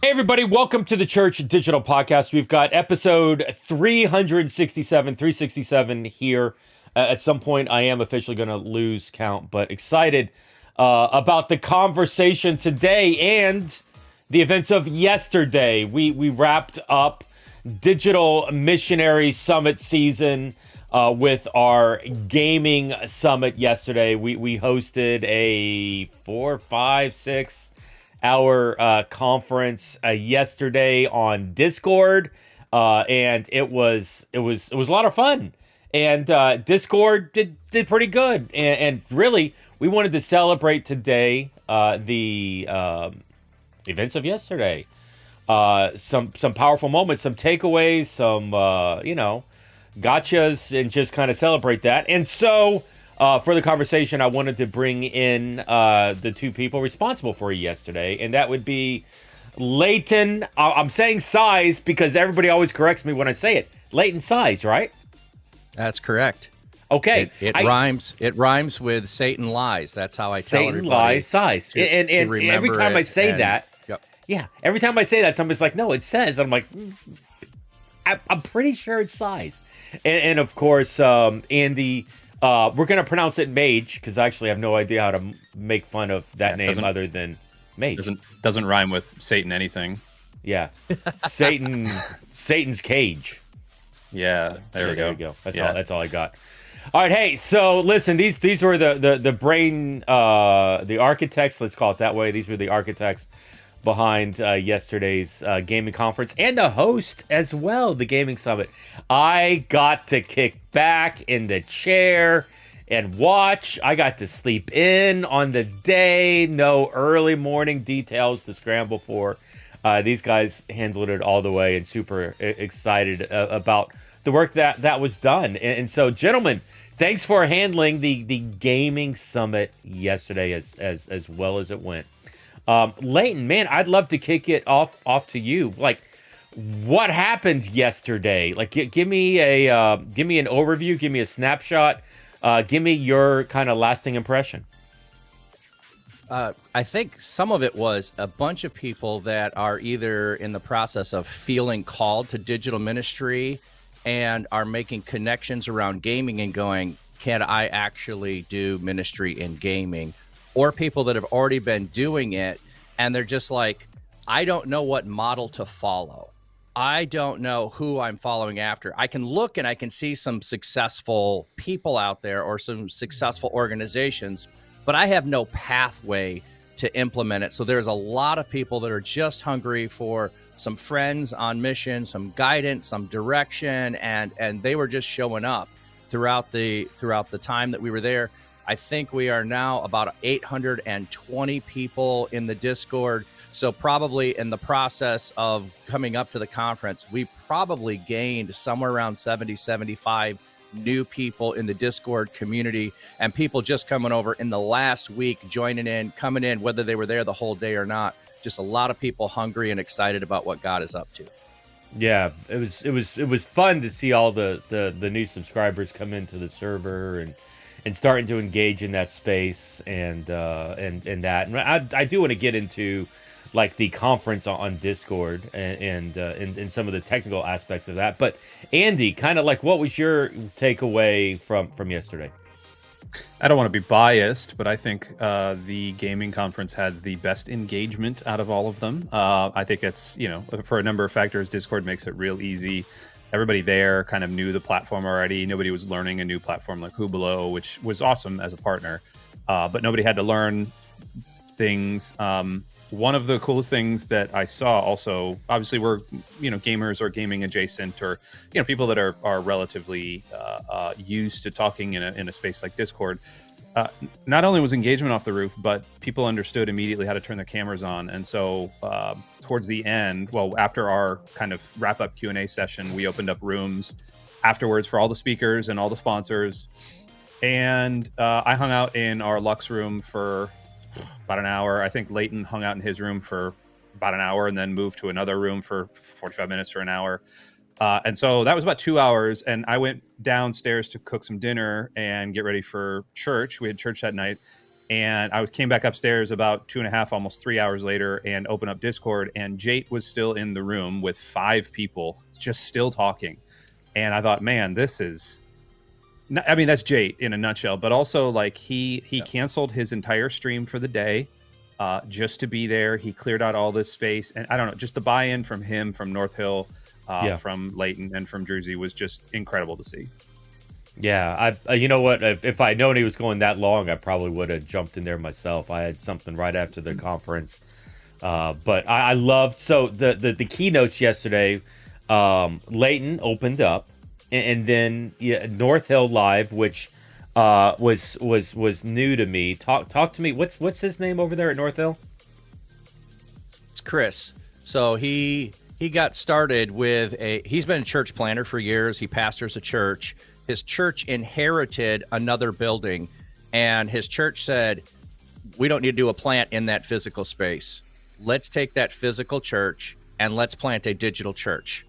Hey, everybody, welcome to the Church Digital Podcast. We've got episode 367 here. At some point, I am officially going to lose count, but excited about the conversation today and the events of yesterday. We wrapped up Digital Missionary Summit season with our gaming summit yesterday. We hosted a 4, 5, 6 hour conference yesterday on Discord, and it was a lot of fun. And Discord did pretty good, and really we wanted to celebrate today the events of yesterday. Some powerful moments, some takeaways, some gotchas, and just kind of celebrate that. And so for the conversation, I wanted to bring in the two people responsible for yesterday, and that would be Leighton. I'm saying size because everybody always corrects me when I say it. Leighton Size, right? That's correct. Okay. It rhymes. It rhymes with Satan lies. That's how I tell everybody. Satan lies size. And every time I say that, yep. Yeah, every time I say that, somebody's like, no, it says. I'm like, I'm pretty sure it's size. And of course, Andy. We're going to pronounce it Mage because I actually have no idea how to make fun of that name other than Mage. Doesn't rhyme with Satan anything. Yeah. Satan's cage. Yeah, there we go. That's all I got. All right, hey, so listen, these were the brain the architects, let's call it that way. These were the architects behind yesterday's gaming conference and the host as well, the gaming summit. I got to kick back in the chair and watch. I got to sleep in on the day. No early morning details to scramble for. These guys handled it all the way and super excited about the work that was done. And so, gentlemen, thanks for handling the gaming summit yesterday as well as it went. Leighton, man, I'd love to kick it off to you. Like, what happened yesterday? Like, give me an overview, give me a snapshot, give me your kind of lasting impression. I think some of it was a bunch of people that are either in the process of feeling called to digital ministry and are making connections around gaming and going, can I actually do ministry in gaming? Or people that have already been doing it, and they're just like, I don't know what model to follow. I don't know who I'm following after. I can look and I can see some successful people out there or some successful organizations, but I have no pathway to implement it. So there's a lot of people that are just hungry for some friends on mission, some guidance, some direction, and they were just showing up throughout the time that we were there. I think we are now about 820 people in the Discord. So probably in the process of coming up to the conference, we probably gained somewhere around 70, 75 new people in the Discord community, and people just coming over in the last week, joining in, coming in, whether they were there the whole day or not. Just a lot of people hungry and excited about what God is up to. Yeah, it was fun to see all the new subscribers come into the server and starting to engage in that space and that. And I do want to get into like the conference on Discord and some of the technical aspects of that. But Andy, kind of like, what was your takeaway from yesterday? I don't want to be biased, but I think the gaming conference had the best engagement out of all of them. I think it's, for a number of factors, Discord makes it real easy. Everybody there kind of knew the platform already. Nobody was learning a new platform like Hublo, which was awesome as a partner. But nobody had to learn things. One of the coolest things that I saw also, obviously we're, gamers or gaming adjacent or, people that are relatively used to talking in a space like Discord. Not only was engagement off the roof, but people understood immediately how to turn their cameras on. And so towards the end, after our kind of wrap-up Q&A session, we opened up rooms afterwards for all the speakers and all the sponsors. And I hung out in our Lux room for about an hour. I think Leighton hung out in his room for about an hour and then moved to another room for 45 minutes or an hour. And so that was about 2 hours. And I went downstairs to cook some dinner and get ready for church. We had church that night. And I came back upstairs about 2.5, almost 3 hours later, and opened up Discord, and Jate was still in the room with 5 people, just still talking. And I thought, man, this is, I mean, that's Jate in a nutshell. But also, like, he canceled his entire stream for the day just to be there. He cleared out all this space, and I don't know, just the buy-in from him, from North Hill, from Leighton, and from Druzy was just incredible to see. Yeah, you know what? If I'd known he was going that long, I probably would have jumped in there myself. I had something right after the conference, but I loved the keynotes yesterday. Leighton opened up, and then North Hill Live, which was new to me. Talk to me. What's his name over there at North Hill? It's Chris. So he got started with he's been a church planner for years. He pastors a church. His church inherited another building, and his church said, we don't need to do a plant in that physical space. Let's take that physical church and let's plant a digital church.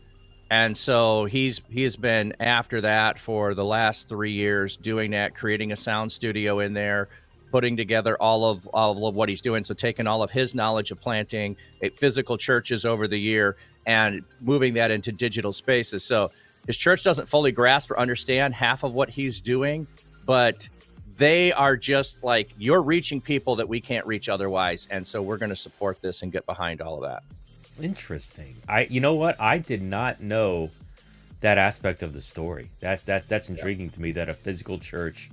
And so he has been after that for the last 3 years, doing that, creating a sound studio in there, putting together all of what he's doing. So taking all of his knowledge of planting physical churches over the year and moving that into digital spaces. So his church doesn't fully grasp or understand half of what he's doing, but they are just like, you're reaching people that we can't reach otherwise. And so we're going to support this and get behind all of that. Interesting. You know what? I did not know that aspect of the story. That's intriguing to me, that a physical church,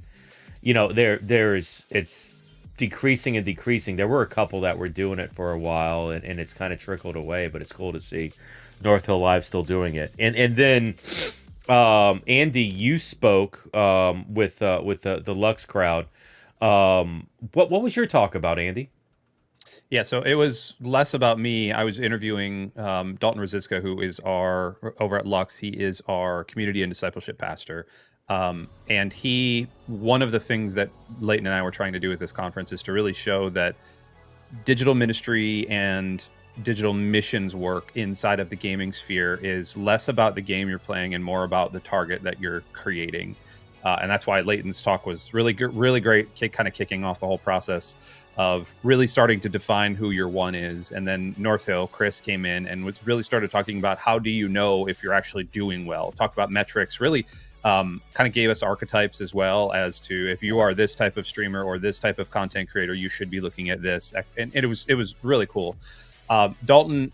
it's decreasing and decreasing. There were a couple that were doing it for a while, and it's kind of trickled away, but it's cool to see North Hill Live still doing it. And then Andy, you spoke with the Lux crowd. What was your talk about, Andy? Yeah, so it was less about me. I was interviewing Dalton Rosiska, who is over at Lux. He is our community and discipleship pastor. And one of the things that Leighton and I were trying to do at this conference is to really show that digital ministry and digital missions work inside of the gaming sphere is less about the game you're playing and more about the target that you're creating. And that's why Leighton's talk was really great, kind of kicking off the whole process of really starting to define who your one is. And then North Hill, Chris came in and really started talking about how do you know if you're actually doing well. Talked about metrics, really kind of gave us archetypes as well as to if you are this type of streamer or this type of content creator, you should be looking at this. And it was really cool. Dalton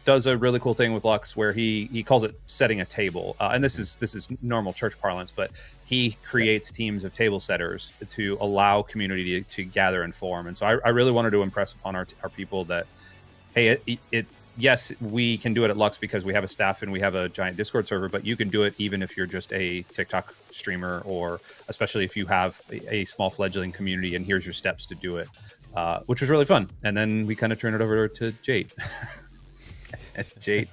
does a really cool thing with Lux where he calls it setting a table. And this is normal church parlance, but he creates teams of table setters to allow community to gather and form. And so I really wanted to impress upon our people that, hey, yes, we can do it at Lux because we have a staff and we have a giant Discord server, but you can do it even if you're just a TikTok streamer, or especially if you have a small fledgling community, and here's your steps to do it. Which was really fun. And then we kind of turned it over to Jate. Jate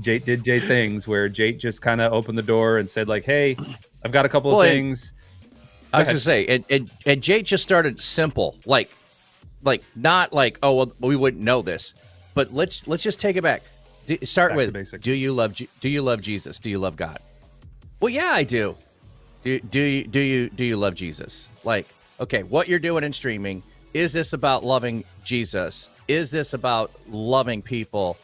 did Jate things where Jate just kind of opened the door and said, like, hey, I've got a couple of things. I was going to say, and Jate just started simple, like not like, oh, well, we wouldn't know this, but let's just take it back. Start back with, do you love Jesus? Do you love God? Well, yeah, I do. Do you love Jesus? Like, okay, what you're doing in streaming, is this about loving Jesus? Is this about loving people?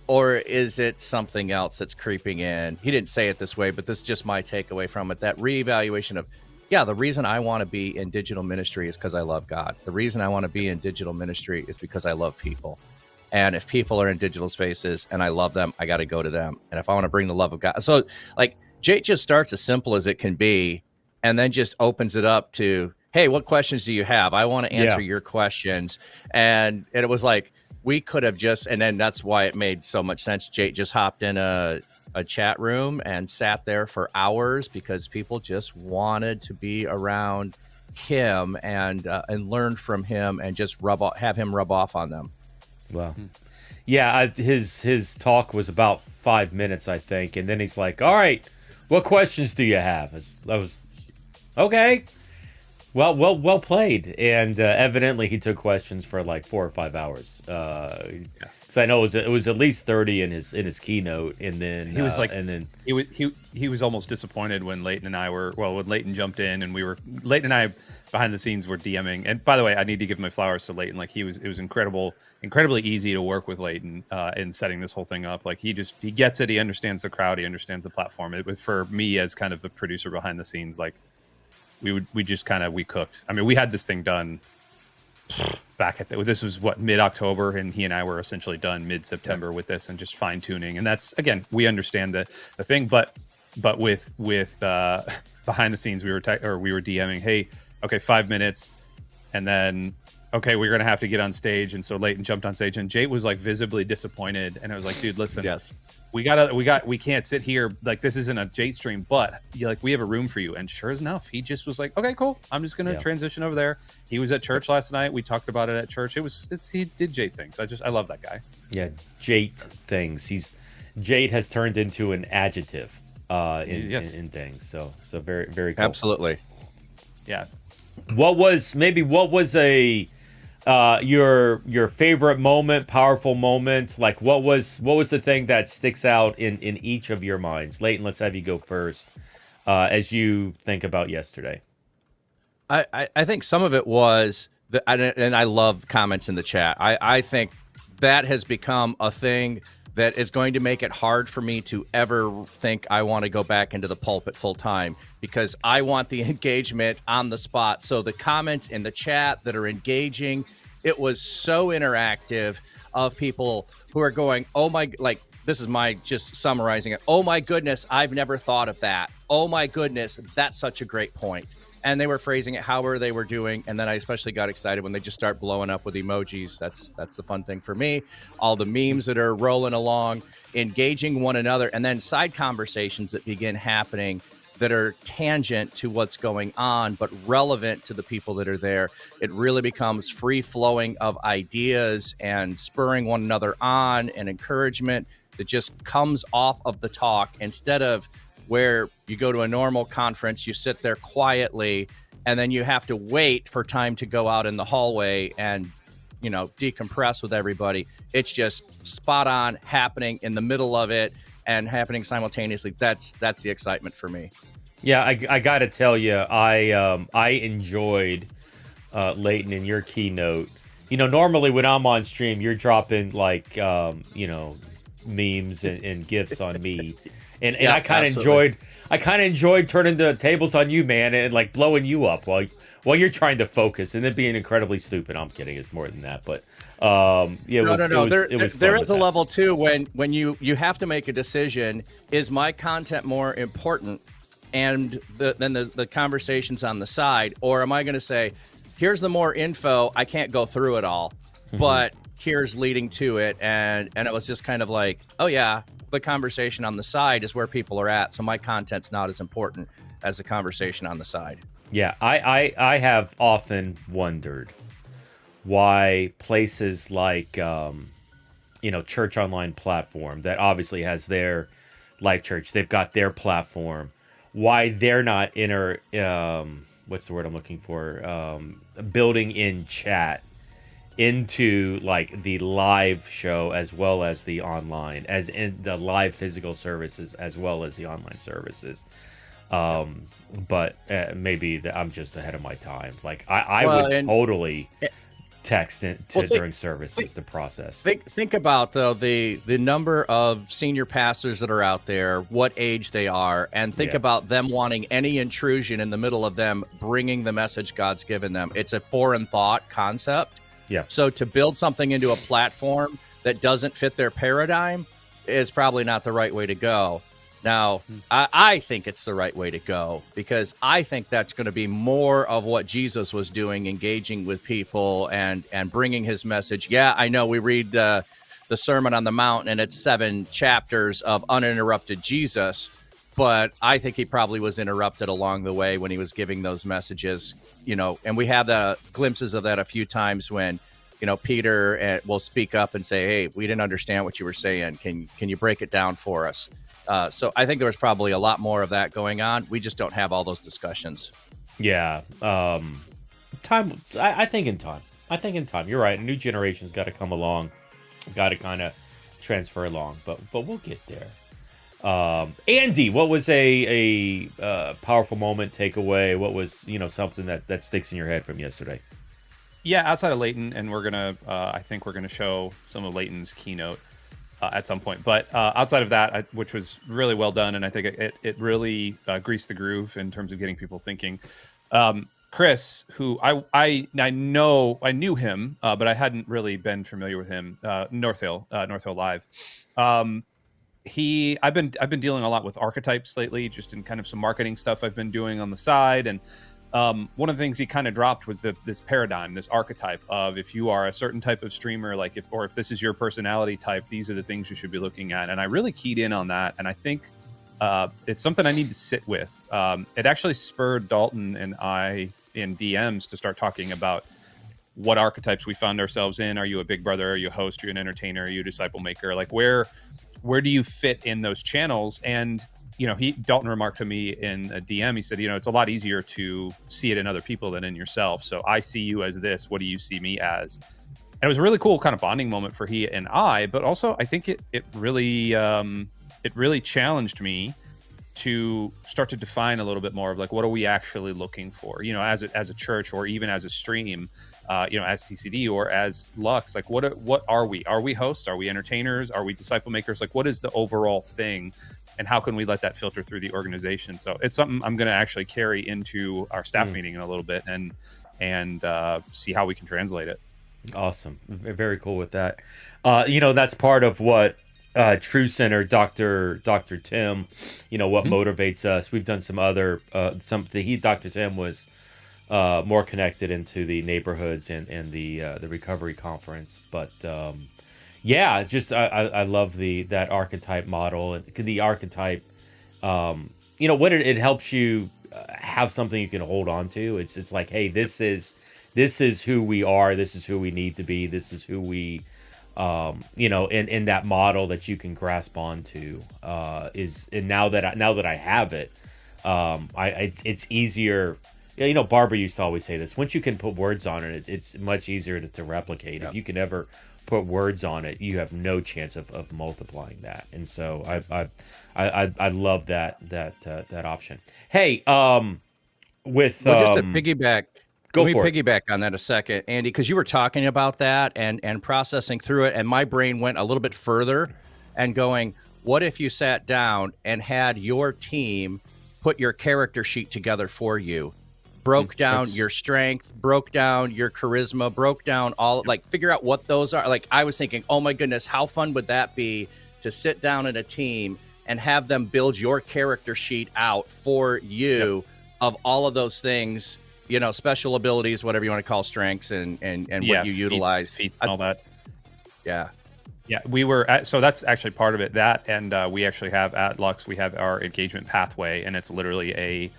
Or is it something else that's creeping in? He didn't say it this way, but this is just my takeaway from it. That reevaluation of, yeah, the reason I want to be in digital ministry is because I love God. The reason I want to be in digital ministry is because I love people. And if people are in digital spaces and I love them, I got to go to them. And if I want to bring the love of God. So like Jake just starts as simple as it can be and then just opens it up to, hey, what questions do you have? I want to answer your questions. And it was like, we could have just, and then that's why it made so much sense. Jake just hopped in a chat room and sat there for hours because people just wanted to be around him and learn from him and just have him rub off on them. Wow. Yeah, his talk was about 5 minutes, I think. And then he's like, all right, what questions do you have? I was okay. Well played. And evidently he took questions for like 4 or 5 hours. Because I know it was at least 30 in his keynote, and then he was he was almost disappointed when Leighton and I when Leighton jumped in, and Leighton and I behind the scenes were DMing. And by the way, I need to give my flowers to Leighton. Like it was incredibly easy to work with Leighton in setting this whole thing up. Like he gets it. He understands the crowd. He understands the platform. It was for me as kind of the producer behind the scenes. Like we cooked. I mean, we had this thing done back at this was what, mid-October, and he and I were essentially done mid-September with this and just fine-tuning. And that's, again, we understand the thing, but with behind the scenes we were DMing, hey, okay, 5 minutes, and then okay, we're gonna have to get on stage. And so Leighton jumped on stage, and Jay was like visibly disappointed, and I was like, dude, listen, Yes. we can't sit here, like this isn't a Jay stream, but we have a room for you. And sure enough, he just was like, okay, cool, I'm just gonna transition over there. He was at church last night. We talked about it at church. He did Jade things. I love that guy. Yeah, Jade things. Jade has turned into an adjective in things. So very, very cool. Absolutely. Yeah. What was a your favorite moment, powerful moment? Like what was the thing that sticks out in each of your minds? Leighton, let's have you go first as you think about yesterday. I think some of it was and I love comments in the chat. I think that has become a thing that is going to make it hard for me to ever think I want to go back into the pulpit full time, because I want the engagement on the spot. So the comments in the chat that are engaging, it was so interactive of people who are going, oh my, like, this is my just summarizing it. Oh my goodness, I've never thought of that. Oh my goodness, that's such a great point. And they were phrasing it however they were doing. And then I especially got excited when they just start blowing up with emojis. That's the fun thing for me. All the memes that are rolling along, engaging one another, and then side conversations that begin happening that are tangent to what's going on, but relevant to the people that are there. It really becomes free flowing of ideas and spurring one another on, and encouragement that just comes off of the talk, instead of where you go to a normal conference, you sit there quietly, and then you have to wait for time to go out in the hallway and, decompress with everybody. It's just spot on, happening in the middle of it and happening simultaneously. That's the excitement for me. Yeah, I got to tell you, I enjoyed Leighton in your keynote. Normally when I'm on stream, you're dropping like memes and gifs on me. And I kind of enjoyed turning the tables on you, man, and like blowing you up while you're trying to focus, and then being incredibly stupid. I'm kidding, it's more than that, but There is a level too when you have to make a decision. Is my content more important than the conversations on the side, or am I going to say, here's the more info, I can't go through it all, but here's leading to it, and it was just kind of like, oh yeah, the conversation on the side is where people are at, so my content's not as important as the conversation on the side. Yeah, I have often wondered why places like Church Online platform that obviously has their Life Church, they've got their platform, why they're not what's the word I'm looking for, building in chat into like the live show as well as the online, as in the live physical services as well as the online services. But maybe I'm just ahead of my time. Like I would totally text during services, the process. Think about though the number of senior pastors that are out there, what age they are, and think about them wanting any intrusion in the middle of them bringing the message God's given them. It's a foreign thought concept. Yeah. So to build something into a platform that doesn't fit their paradigm is probably not the right way to go. Now, I think it's the right way to go, because I think that's going to be more of what Jesus was doing, engaging with people and bringing his message. Yeah, I know we read the Sermon on the Mount, and it's 7 chapters of uninterrupted Jesus, but I think he probably was interrupted along the way when he was giving those messages, and we have the glimpses of that a few times when, Peter will speak up and say, hey, we didn't understand what you were saying. Can you break it down for us? So I think there was probably a lot more of that going on. We just don't have all those discussions. Yeah. Time. I think in time. You're right. A new generation's got to come along. Got to kind of transfer along, but we'll get there. Andy, what was a powerful moment, takeaway? What was, something that sticks in your head from yesterday? Yeah, outside of Leighton, and I think we're gonna show some of Leighton's keynote at some point. But outside of that, which was really well done, and I think it really greased the groove in terms of getting people thinking. Chris, who I knew him, but I hadn't really been familiar with him. North Hill Live. I've been dealing a lot with archetypes lately, just in kind of some marketing stuff I've been doing on the side, and one of the things he kind of dropped was this paradigm, this archetype of, if you are a certain type of streamer, like if this is your personality type, these are the things you should be looking at. And I really keyed in on that, and I think it's something I need to sit with. It actually spurred Dalton and I in DMs to start talking about what archetypes we found ourselves in. Are you a big brother? Are you a host? Are you an entertainer? Are you a disciple maker? Like where do you fit in those channels? And Dalton remarked to me in a DM, he said, it's a lot easier to see it in other people than in yourself. So I see you as this. What do you see me as? And it was a really cool kind of bonding moment for he and I, but also I think it really challenged me to start to define a little bit more of like, what are we actually looking for? As a church, or even as a stream, as TCD or as Lux, like what are we? Are we hosts? Are we entertainers? Are we disciple makers? Like what is the overall thing? And how can we let that filter through the organization? So it's something I'm going to actually carry into our staff meeting in a little bit and see how we can translate it. Awesome. Very cool with that. That's part of what True Center, Dr. Tim, what motivates us. We've done some other, Dr. Tim was more connected into the neighborhoods and the recovery conference. But yeah, just I love that archetype model, and the archetype, what it helps you have something you can hold on to. It's like, hey, this is who we are. This is who we need to be. This is who we, in that model that you can grasp onto. And now that I have it, it's easier. Barbara used to always say this: once you can put words on it, it's much easier to replicate. Yep. If you can ever put words on it, you have no chance of multiplying that. And so I love that option. Hey, just to piggyback, piggyback on that a second, Andy, because you were talking about that and processing through it, and my brain went a little bit further and going, what if you sat down and had your team put your character sheet together for you? Broke down your strength, broke down your charisma, broke down figure out what those are. Like, I was thinking, oh my goodness, how fun would that be to sit down in a team and have them build your character sheet out for you of all of those things, special abilities, whatever you want to call strengths and what you utilize. Feet and all that. Yeah. Yeah, we were so that's actually part of it. That, and we actually have at Lux, we have our engagement pathway, and it's literally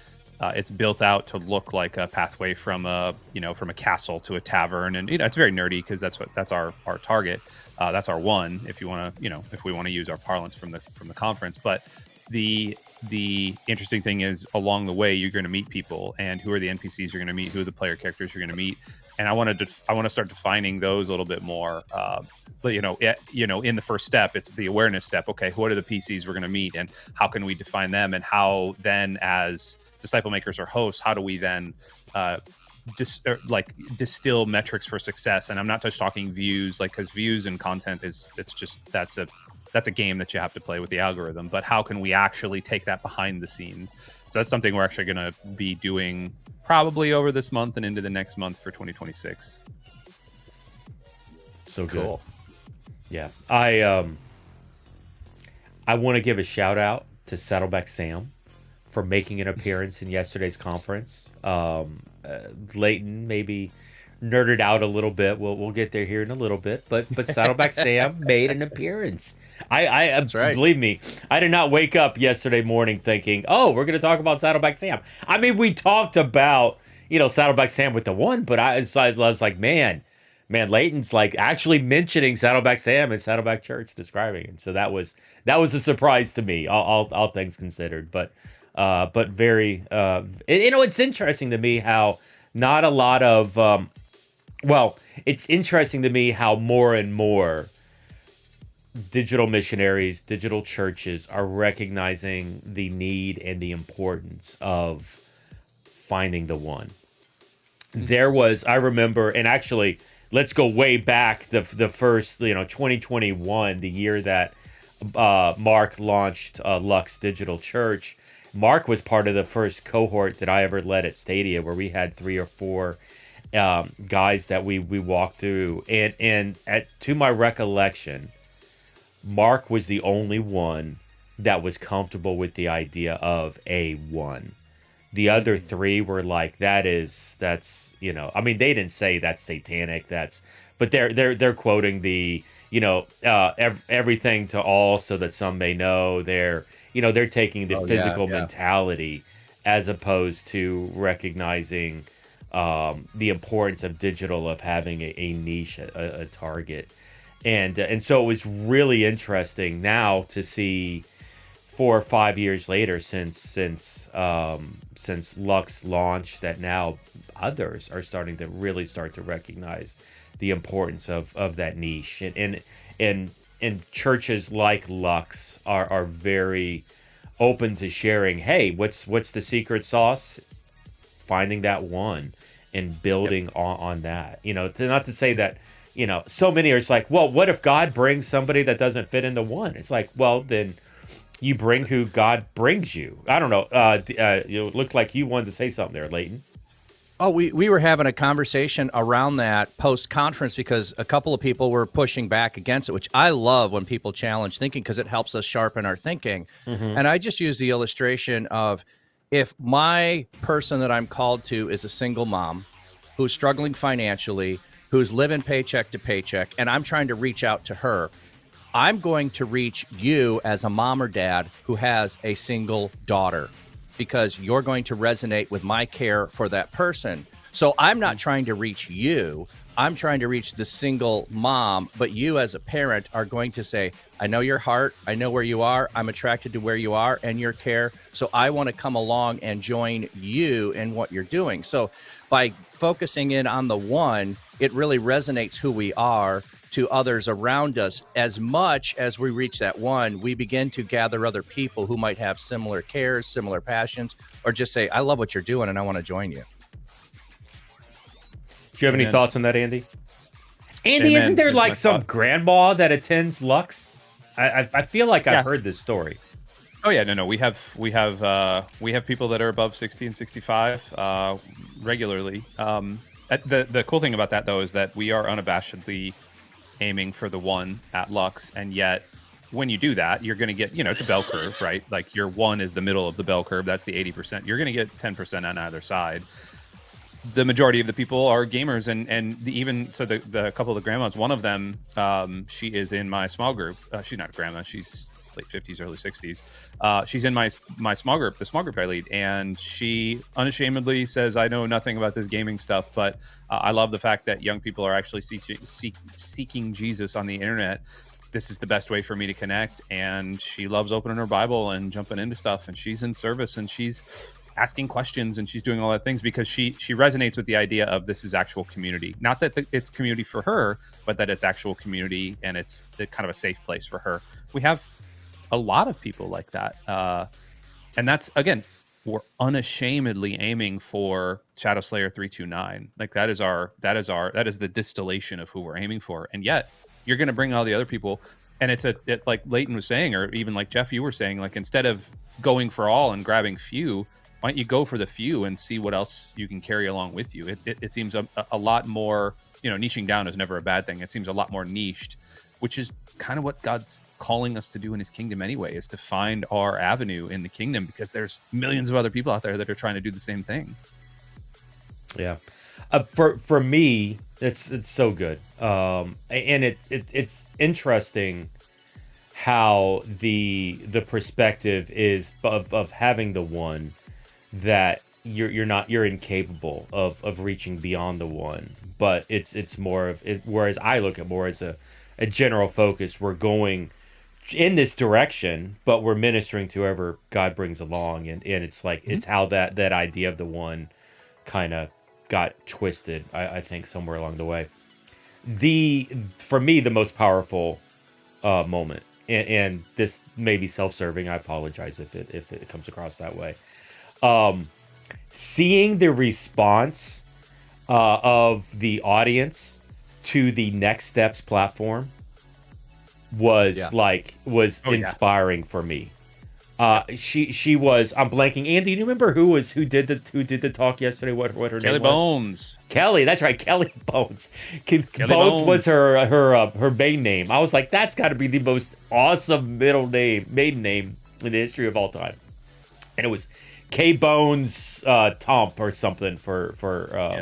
it's built out to look like a pathway from a castle to a tavern, and it's very nerdy because that's our target. That's our one, if you want to, if we want to use our parlance from the conference. But the interesting thing is, along the way, you're going to meet people, and who are the NPCs you're going to meet, who are the player characters you're going to meet, and I want to start defining those a little bit more. But in the first step, it's the awareness step. Okay, what are the PCs we're going to meet, and how can we define them, and how then, as disciple makers or hosts, how do we then distill metrics for success? And I'm not just talking views, because views and content that's a game that you have to play with the algorithm. But how can we actually take that behind the scenes? So that's something we're actually going to be doing probably over this month and into the next month for 2026. So cool. Good. Yeah, I want to give a shout out to Saddleback Sam for making an appearance in yesterday's conference. Leighton maybe nerded out a little bit. We'll get there here in a little bit, but Saddleback Sam made an appearance. That's right. Believe me, I did not wake up yesterday morning thinking, oh, we're going to talk about Saddleback Sam. I mean, we talked about Saddleback Sam with the one, but I was like, man, Leighton's like actually mentioning Saddleback Sam and Saddleback Church, describing it. So that was a surprise to me, all things considered. But very, it's interesting to me how not a lot of, it's interesting to me how more and more digital missionaries, digital churches are recognizing the need and the importance of finding the one. There was, I remember, and actually, let's go way back, the first, 2021, the year that Mark launched Lux Digital Church. Mark was part of the first cohort that I ever led at Stadia, where we had 3 or 4 guys that we walked through, and to my recollection, Mark was the only one that was comfortable with the idea of a one. The other 3 were like, that's I mean, they didn't say that's satanic, but they're quoting the everything to all so that some may know. They're taking the physical mentality as opposed to recognizing the importance of digital, of having a niche, a target. And so it was really interesting now to see 4 or 5 years later since Lux launched, that now others are starting to really recognize the importance of that niche, and churches like Lux are very open to sharing. Hey, what's the secret sauce? Finding that one and building on that. Not to say that. So many are just like, well, what if God brings somebody that doesn't fit into one? It's like, well, then you bring who God brings you. I don't know. It looked like you wanted to say something there, Leighton. Oh, we were having a conversation around that post-conference because a couple of people were pushing back against it, which I love when people challenge thinking because it helps us sharpen our thinking. Mm-hmm. And I just use the illustration of, if my person that I'm called to is a single mom who's struggling financially, who's living paycheck to paycheck, and I'm trying to reach out to her, I'm going to reach you as a mom or dad who has a single daughter, because you're going to resonate with my care for that person. So I'm not trying to reach you. I'm trying to reach the single mom, but you as a parent are going to say, I know your heart. I know where you are. I'm attracted to where you are and your care. So I want to come along and join you in what you're doing. So by focusing in on the one, it really resonates who we are to others around us. As much as we reach that one, we begin to gather other people who might have similar cares, similar passions, or just say, I love what you're doing and I want to join you. Do you have any thoughts on that, Andy? Andy, isn't there like some grandma that attends Lux? I feel like I've heard this story. Oh yeah, no. We have people that are above 60 and 65 regularly. The cool thing about that though is that we are unabashedly aiming for the one at Lux, and yet when you do that, you're going to get, it's a bell curve, right? Like your one is the middle of the bell curve. That's the 80%. You're going to get 10% on either side. The majority of the people are gamers, and the couple of the grandmas, one of them, she is in my small group. She's not a grandma. She's late 50s, early 60s. She's in my small group, the small group I lead, and she unashamedly says, I know nothing about this gaming stuff, but I love the fact that young people are actually seeking Jesus on the internet. This is the best way for me to connect, and she loves opening her Bible and jumping into stuff, and she's in service, and she's asking questions, and she's doing all that things because she resonates with the idea of this is actual community. Not that it's community for her, but that it's actual community, and it's kind of a safe place for her. We have a lot of people like that, and that's, again, we're unashamedly aiming for Shadow Slayer 329. Like that is the distillation of who we're aiming for. And yet you're going to bring all the other people, and it's like Leighton was saying, or even like Jeff, you were saying, like instead of going for all and grabbing few, why don't you go for the few and see what else you can carry along with you? It seems a lot more, niching down is never a bad thing. It seems a lot more niched, which is kind of what God's calling us to do in his kingdom anyway, is to find our avenue in the kingdom, because there's millions of other people out there that are trying to do the same thing. Yeah. For me, it's so good. And it's interesting how the perspective is of having the one, that you're incapable of reaching beyond the one, but it's more of it, whereas I look at more as a general focus. We're going in this direction, but we're ministering to whoever God brings along, and it's like it's how that idea of the one kind of got twisted, I think, somewhere along the way. For me, the most powerful moment. And this may be self-serving. I apologize if it comes across that way. Seeing the response of the audience to the Next Steps platform was inspiring for me. She was. I'm blanking. Andy, do you remember who did the talk yesterday? What her Kelly name was? Bones. Kelly. That's right. Kelly Bones. Kelly Bones was her maiden name. I was like, that's got to be the most awesome maiden name in the history of all time. And it was K Bones Tomp or something for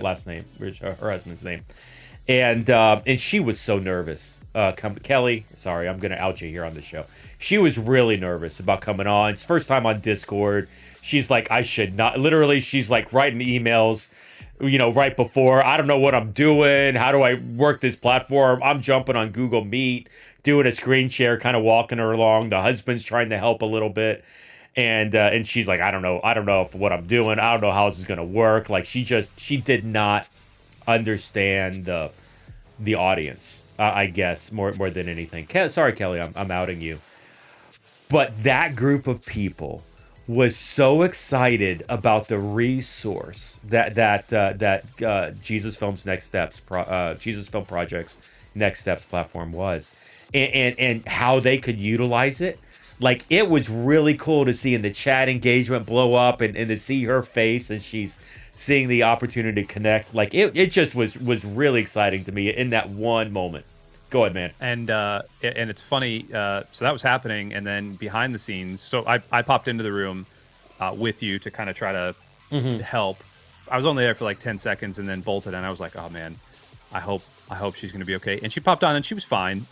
last name, her husband's name. And she was so nervous. Kelly, sorry, I'm gonna out you here on the show. She was really nervous about coming on. First time on Discord. She's like, I should not. Literally, she's like writing emails, right before. I don't know what I'm doing. How do I work this platform? I'm jumping on Google Meet, doing a screen share, kind of walking her along. The husband's trying to help a little bit. And she's like, I don't know if what I'm doing. I don't know how this is gonna work. Like she did not understand the audience. I guess more than anything. Sorry, Kelly, I'm outing you. But that group of people was so excited about the resource that Jesus Films Next Steps, Jesus Film Project's Next Steps platform was, and how they could utilize it. Like, it was really cool to see in the chat engagement blow up and to see her face as she's seeing the opportunity to connect. Like, it just was really exciting to me in that one moment. Go ahead, man. And it's funny. So that was happening, and then behind the scenes. So I popped into the room with you to kind of try to help. I was only there for like 10 seconds, and then bolted. And I was like, oh man, I hope she's going to be okay. And she popped on, and she was fine.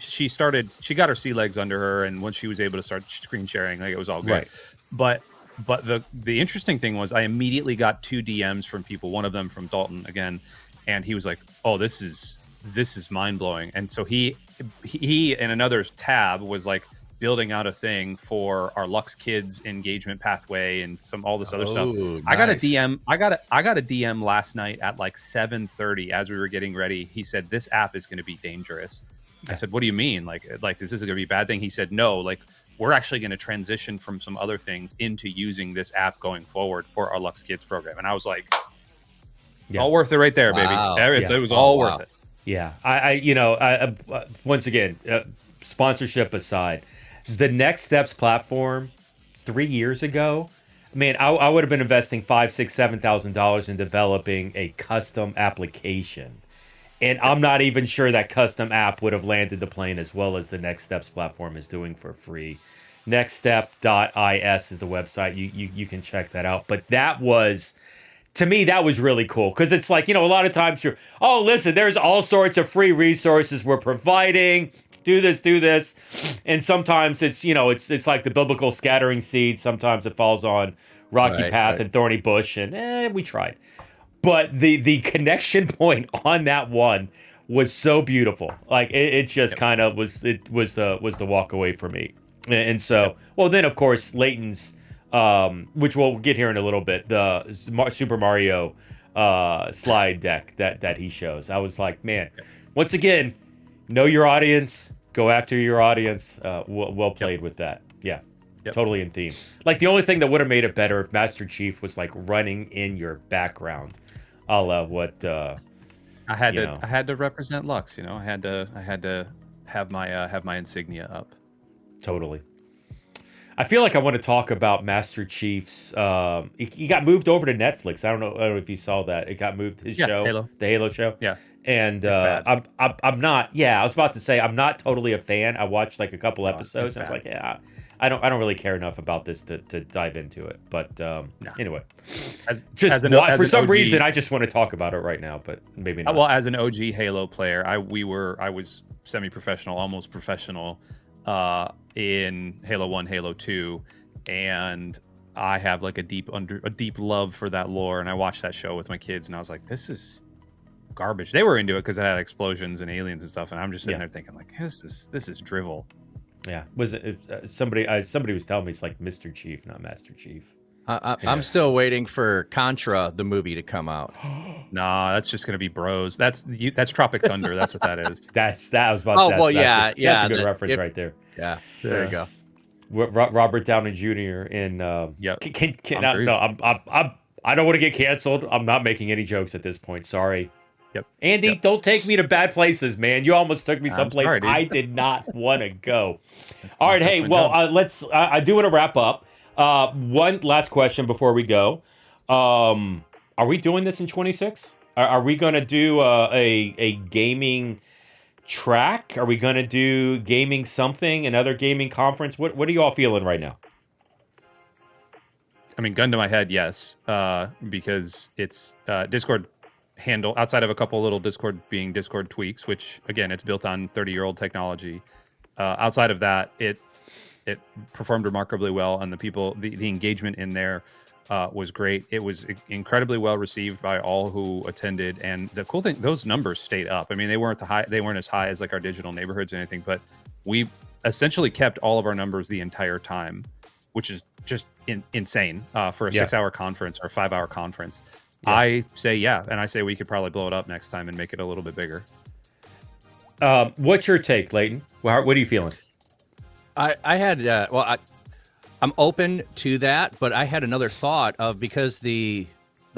She got her sea legs under her, and once she was able to start screen sharing, like, it was all good. Right. But the interesting thing was, I immediately got 2 DMs from people. One of them from Dalton again, and he was like, oh, this is mind blowing. And so he in another tab was like building out a thing for our Lux Kids engagement pathway and all this other stuff. Nice. I got a DM last night at like 7:30 as we were getting ready. He said, this app is going to be dangerous. I said, what do you mean? Like is this going to be a bad thing? He said, no, like, we're actually going to transition from some other things into using this app going forward for our Lux Kids program. And I was like, all worth it right there, baby. It was all worth it. Yeah, I once again, sponsorship aside, the Next Steps platform 3 years ago, man, I would have been investing $5,000, $6,000, $7,000 in developing a custom application, and I'm not even sure that custom app would have landed the plane as well as the Next Steps platform is doing for free. Nextstep.is is the website. You can check that out. But that was, to me, that was really cool, because it's like, a lot of times listen, there's all sorts of free resources we're providing. Do this. And sometimes it's, it's like the biblical scattering seed. Sometimes it falls on rocky path and thorny bush, and we tried. But the connection point on that one was so beautiful. Like, it just kind of was the walk away for me. And so, well, then of course Leighton's, which we'll get here in a little bit, the Super Mario slide deck that he shows. I was like, man, once again, know your audience, go after your audience. Well played with that. Yeah, totally in theme. Like, the only thing that would have made it better if Master Chief was like running in your background, a la what I had to represent Lux. I had to have my insignia up. Totally. I feel like I want to talk about Master Chief's. He got moved over to Netflix. I don't know if you saw that. It got moved. His show, the Halo show. Yeah. And I'm not. Yeah, I was about to say I'm not totally a fan. I watched like a couple episodes. And I was like, I don't really care enough about this to dive into it. But anyway, for some reason I just want to talk about it right now. But maybe not. Well, as an OG Halo player, I was semi-professional, almost professional. In Halo 1, Halo 2, and I have like a deep love for that lore, and I watched that show with my kids, and I was like, this is garbage. They were into it because it had explosions and aliens and stuff, and I'm just sitting there thinking, like, this is drivel. Yeah. Was it somebody was telling me it's like Mr. Chief, not Master Chief. I'm still waiting for Contra, the movie, to come out. Nah, that's just gonna be bros. That's Tropic Thunder. That's what that is. That I was about Oh, to well, that's yeah, a good reference right there. Yeah, there you go. Robert Downey Jr. in Yep. I don't want to get canceled. I'm not making any jokes at this point. Sorry. Yep. Andy, don't take me to bad places, man. You almost took me someplace sorry, dude. I did not want to go. All right, hey, well, I do want to wrap up. One last question before we go. Are we doing this in 26? Are we going to do a gaming track? Are we going to do gaming something, another gaming conference? What are you all feeling right now? I mean, gun to my head, yes, because it's Discord handle outside of a couple little Discord tweaks, which again, it's built on 30-year-old technology. Outside of that, it performed remarkably well, and the engagement in there was great. It was incredibly well received by all who attended, and the cool thing, those numbers stayed up. I mean, they weren't as high as like our digital neighborhoods or anything, but we essentially kept all of our numbers the entire time, which is just insane for a 6-hour conference or a 5-hour conference. Yeah. I say and I say we could probably blow it up next time and make it a little bit bigger. What's your take, Leighton? What are you feeling? I'm open to that, but I had another thought of, because the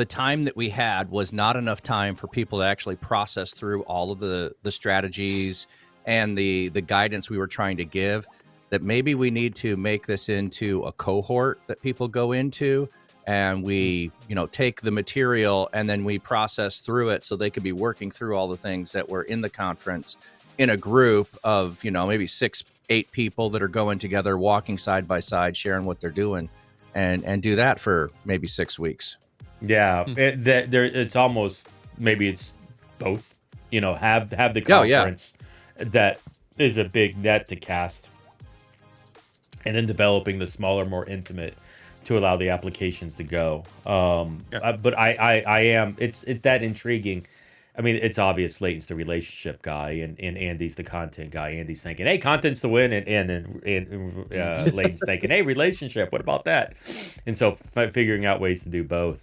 time that we had was not enough time for people to actually process through all of the strategies and the guidance we were trying to give, that maybe we need to make this into a cohort that people go into, and we, take the material and then we process through it so they could be working through all the things that were in the conference in a group of, maybe 6-8 people that are going together, walking side by side, sharing what they're doing, and do that for maybe 6 weeks. Yeah. It's almost, maybe it's both, have the conference that is a big net to cast, and then developing the smaller, more intimate to allow the applications to go. But I am, it's that intriguing. I mean, it's obvious Leighton's the relationship guy, and Andy's the content guy. Andy's thinking, hey, content's the win, and then Leighton's thinking, hey, relationship, what about that? And so figuring out ways to do both,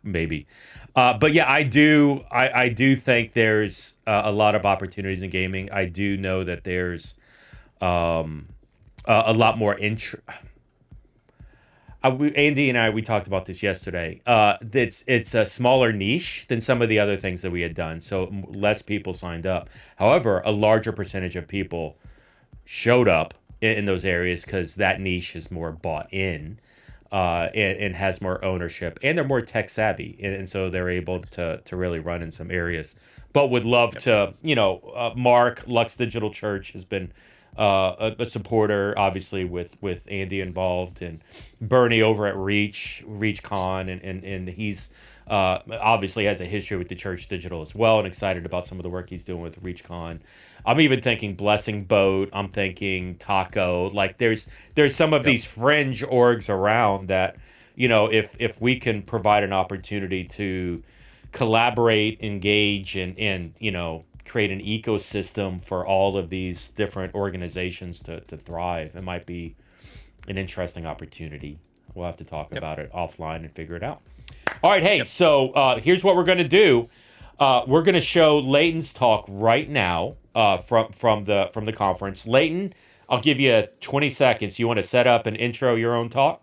maybe. But yeah, I do think there's a lot of opportunities in gaming. I do know that there's a lot more Andy and I, we talked about this yesterday. It's a smaller niche than some of the other things that we had done, so less people signed up. However, a larger percentage of people showed up in those areas because that niche is more bought in and has more ownership, and they're more tech savvy, and so they're able to really run in some areas. But would love to, Mark, Lux Digital Church has been a supporter, obviously, with Andy involved, and Bernie over at ReachCon, and he's obviously has a history with theChurch.digital as well, and excited about some of the work he's doing with ReachCon. I'm even thinking Blessing Boat. I'm thinking Taco. Like there's some of these fringe orgs around that, if we can provide an opportunity to collaborate, engage, and create an ecosystem for all of these different organizations to thrive, it might be an interesting opportunity. We'll have to talk about it offline and figure it out. All right, hey, so here's what we're going to do. We're going to show Leighton's talk right now from the conference. Leighton, I'll give you 20 seconds. You want to set up and intro your own talk?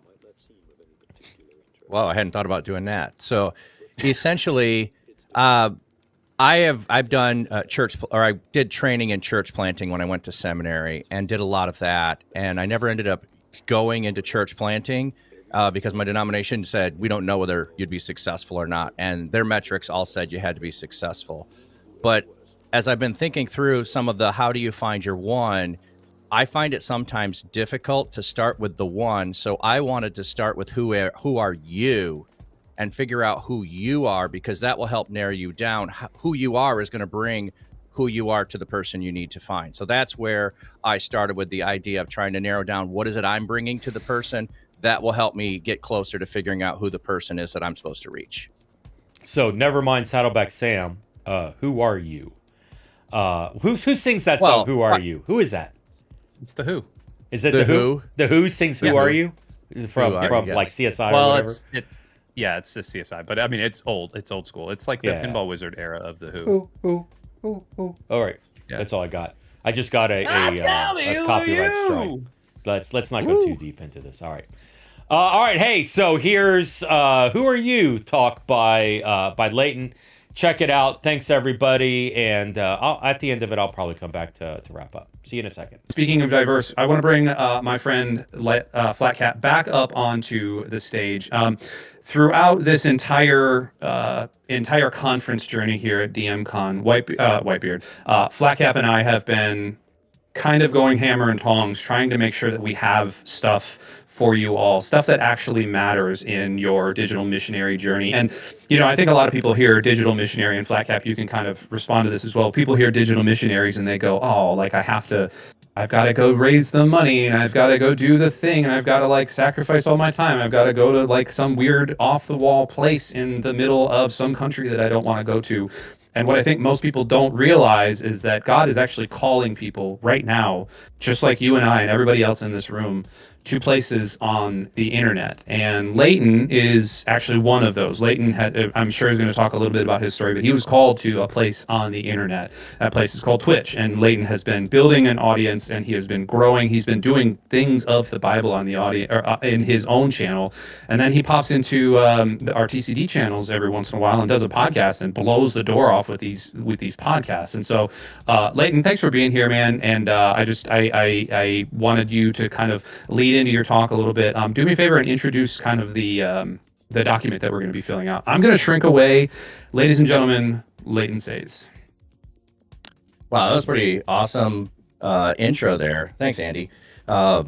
Well, I hadn't thought about doing that. So essentially, I've done I did training in church planting when I went to seminary, and did a lot of that. And I never ended up going into church planting because my denomination said, we don't know whether you'd be successful or not. And their metrics all said you had to be successful. But as I've been thinking through some of the how do you find your one, I find it sometimes difficult to start with the one. So I wanted to start with who are you, and figure out who you are, because that will help narrow you down. Who you are is going to bring who you are to the person you need to find. So that's where I started with the idea of trying to narrow down what is it I'm bringing to the person that will help me get closer to figuring out who the person is that I'm supposed to reach. So never mind Saddleback Sam. Who are you? Who sings that song? Who are you? Who is that? It's The Who. Is it The Who? The Who sings Who Are You? from yes. like CSI or Well, whatever. it's the CSI, but I mean, it's old. It's old school. It's like the Yeah. Pinball Wizard era of the Who. All right, Yeah. that's all I got. I just got a copyright strike. Let's not go too deep into this. All right. All right. Hey, so here's Who Are You? Talk by Leighton. Check it out. Thanks, everybody. And at the end of it, I'll probably come back to wrap up. See you in a second. Speaking of diverse, I want to bring my friend Flatcap back up onto the stage. Throughout this entire conference journey here at DMCon, Whitebeard, Flatcap and I have been kind of going hammer and tongs, trying to make sure that we have stuff for you all, stuff that actually matters in your digital missionary journey. And, I think a lot of people hear digital missionary, and Flatcap, you can kind of respond to this as well. People hear digital missionaries and they go, oh, like I've got to go raise the money, and I've got to go do the thing, and I've got to like sacrifice all my time. I've got to go to like some weird off the wall place in the middle of some country that I don't want to go to. And what I think most people don't realize is that God is actually calling people right now, just like you and I and everybody else in this room, to places on the internet. And Leighton is actually one of those. Leighton, I'm sure, is going to talk a little bit about his story, but he was called to a place on the internet. That place is called Twitch. And Leighton has been building an audience, and he has been growing. He's been doing things of the Bible on the audience, or in his own channel. And then he pops into our TCD channels every once in a while and does a podcast and blows the door off with these podcasts. And so, Leighton, thanks for being here, man. And I wanted you to kind of lead into your talk a little bit. Do me a favor and introduce kind of the document that we're going to be filling out. I'm going to shrink away. Ladies and gentlemen, Leighton Says. Wow, that was pretty awesome intro there. Thanks, Andy. Yeah,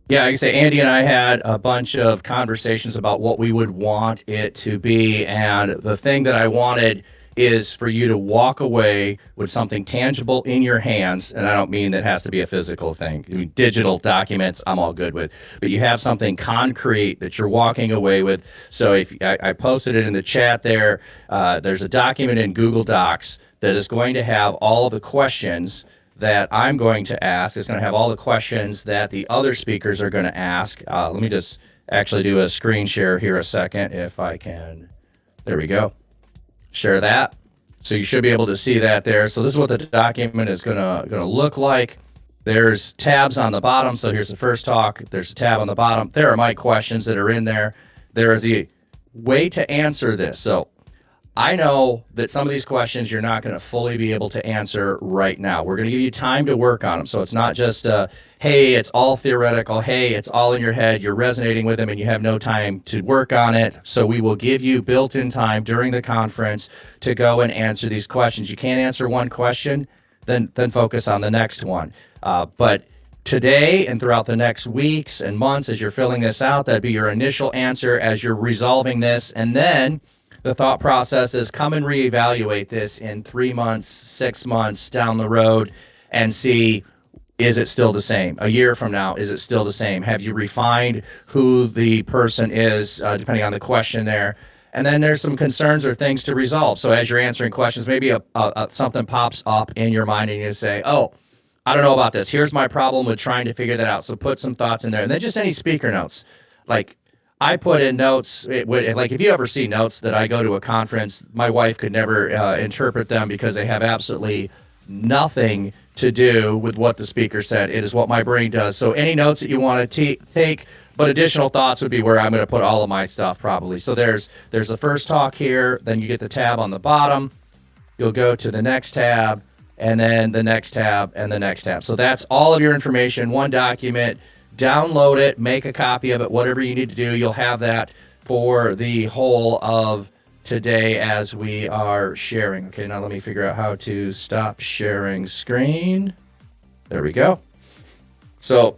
like I say, Andy and I had a bunch of conversations about what we would want it to be, and the thing that I wanted is for you to walk away with something tangible in your hands, and I don't mean that has to be a physical thing. I mean, digital documents, I'm all good with, but you have something concrete that you're walking away with. So if I posted it in the chat there, there's a document in Google Docs that is going to have all of the questions that I'm going to ask. It's going to have all the questions that the other speakers are going to ask. Let me just actually do a screen share here a second, if I can. There we go. Share that. So you should be able to see that there. So this is what the document is gonna look like. There's tabs on the bottom. So here's the first talk. There's a tab on the bottom. There are my questions that are in there. There is the way to answer this. So I know that some of these questions you're not going to fully be able to answer right now. We're going to give you time to work on them. So it's not just, hey, it's all theoretical. Hey, it's all in your head. You're resonating with them and you have no time to work on it. So we will give you built-in time during the conference to go and answer these questions. You can't answer one question, then focus on the next one. But today and throughout the next weeks and months as you're filling this out, that'd be your initial answer as you're resolving this. And then the thought process is come and reevaluate this in 3 months, 6 months down the road and see, is it still the same? A year from now, is it still the same? Have you refined who the person is, depending on the question there? And then there's some concerns or things to resolve. So as you're answering questions, maybe something pops up in your mind and you say, oh, I don't know about this. Here's my problem with trying to figure that out. So put some thoughts in there. And then just any speaker notes. Like, I put in notes, like if you ever see notes that I go to a conference, my wife could never interpret them because they have absolutely nothing to do with what the speaker said. It is what my brain does. So any notes that you want to take, but additional thoughts would be where I'm going to put all of my stuff probably. So there's the first talk here, then you get the tab on the bottom. You'll go to the next tab, and then the next tab, and the next tab. So that's all of your information, one document. Download it, make a copy of it, whatever you need to do. You'll have that for the whole of today as we are sharing. Okay, now let me figure out how to stop sharing screen. There we go. So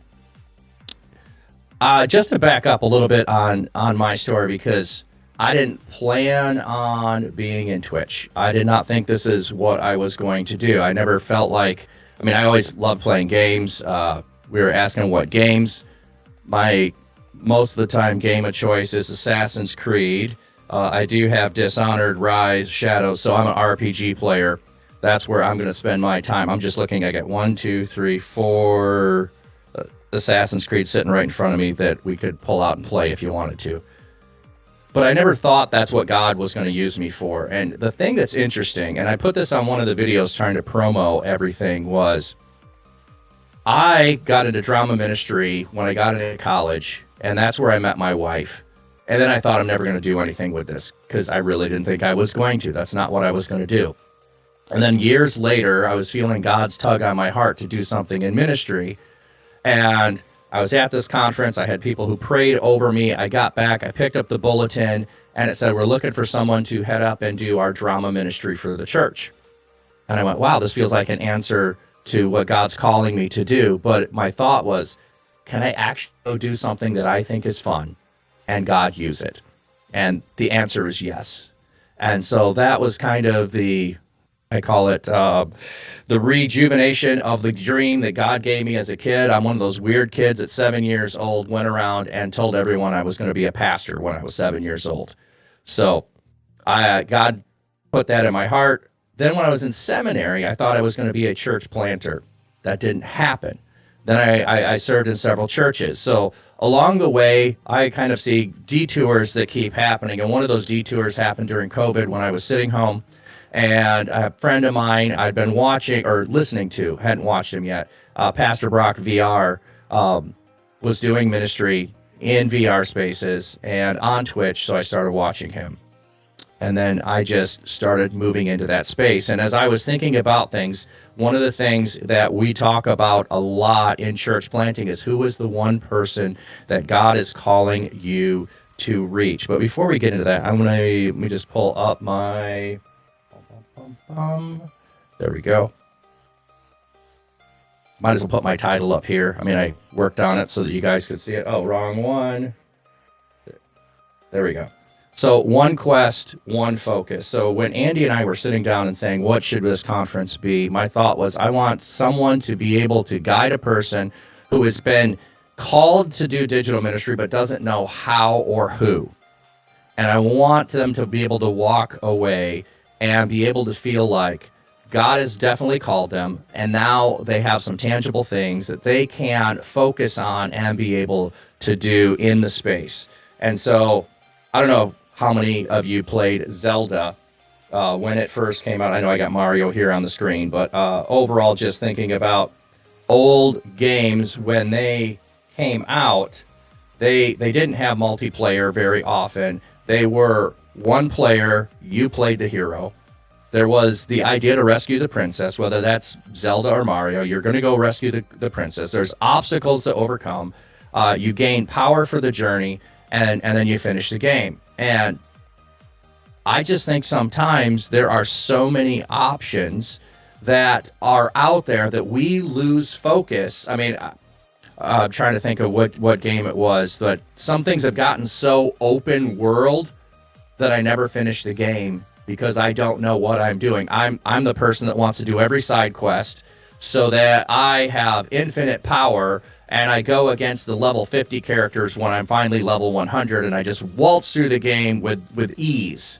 just to back up a little bit on my story, because I didn't plan on being in Twitch. I did not think this is what I was going to do. I never felt like, I mean, I always loved playing games. We were asking what games. My most of the time game of choice is Assassin's Creed. I do have Dishonored, Rise, Shadows, so I'm an RPG player. That's where I'm going to spend my time. I'm just looking. I got 1, 2, 3, 4, Assassin's Creed sitting right in front of me that we could pull out and play if you wanted to. But I never thought that's what God was going to use me for. And the thing that's interesting, and I put this on one of the videos trying to promo everything, was I got into drama ministry when I got into college, and that's where I met my wife. And then I thought I'm never going to do anything with this because I really didn't think I was going to. That's not what I was going to do. And then years later, I was feeling God's tug on my heart to do something in ministry. And I was at this conference. I had people who prayed over me. I got back. I picked up the bulletin, and it said, we're looking for someone to head up and do our drama ministry for the church. And I went, wow, this feels like an answer to what God's calling me to do. But my thought was, can I actually go do something that I think is fun and God use it? And the answer is yes. And so that was kind of I call it the rejuvenation of the dream that God gave me as a kid. I'm one of those weird kids at 7 years old, went around and told everyone I was going to be a pastor when I was 7 years old. So God put that in my heart. Then when I was in seminary, I thought I was going to be a church planter. That didn't happen. Then I served in several churches. So along the way, I kind of see detours that keep happening. And one of those detours happened during COVID when I was sitting home. And a friend of mine I'd been watching or listening to, hadn't watched him yet, Pastor Brock VR, was doing ministry in VR spaces and on Twitch, so I started watching him. And then I just started moving into that space. And as I was thinking about things, one of the things that we talk about a lot in church planting is who is the one person that God is calling you to reach. But before we get into that, let me just pull up my... There we go. Might as well put my title up here. I mean, I worked on it so that you guys could see it. Oh, wrong one. There we go. So one quest, one focus. So when Andy and I were sitting down and saying, what should this conference be? My thought was, I want someone to be able to guide a person who has been called to do digital ministry but doesn't know how or who. And I want them to be able to walk away and be able to feel like God has definitely called them, and now they have some tangible things that they can focus on and be able to do in the space. And so, I don't know how many of you played Zelda when it first came out. I know I got Mario here on the screen, but overall, just thinking about old games when they came out, they didn't have multiplayer very often. They were one player, you played the hero. There was the idea to rescue the princess, whether that's Zelda or Mario. You're going to go rescue the princess. There's obstacles to overcome. You gain power for the journey, and then you finish the game. And I just think sometimes there are so many options that are out there that we lose focus. I mean, I'm trying to think of what game it was, but some things have gotten so open world that I never finish the game because I don't know what I'm doing. I'm the person that wants to do every side quest so that I have infinite power and I go against the level 50 characters when I'm finally level 100 and I just waltz through the game with ease.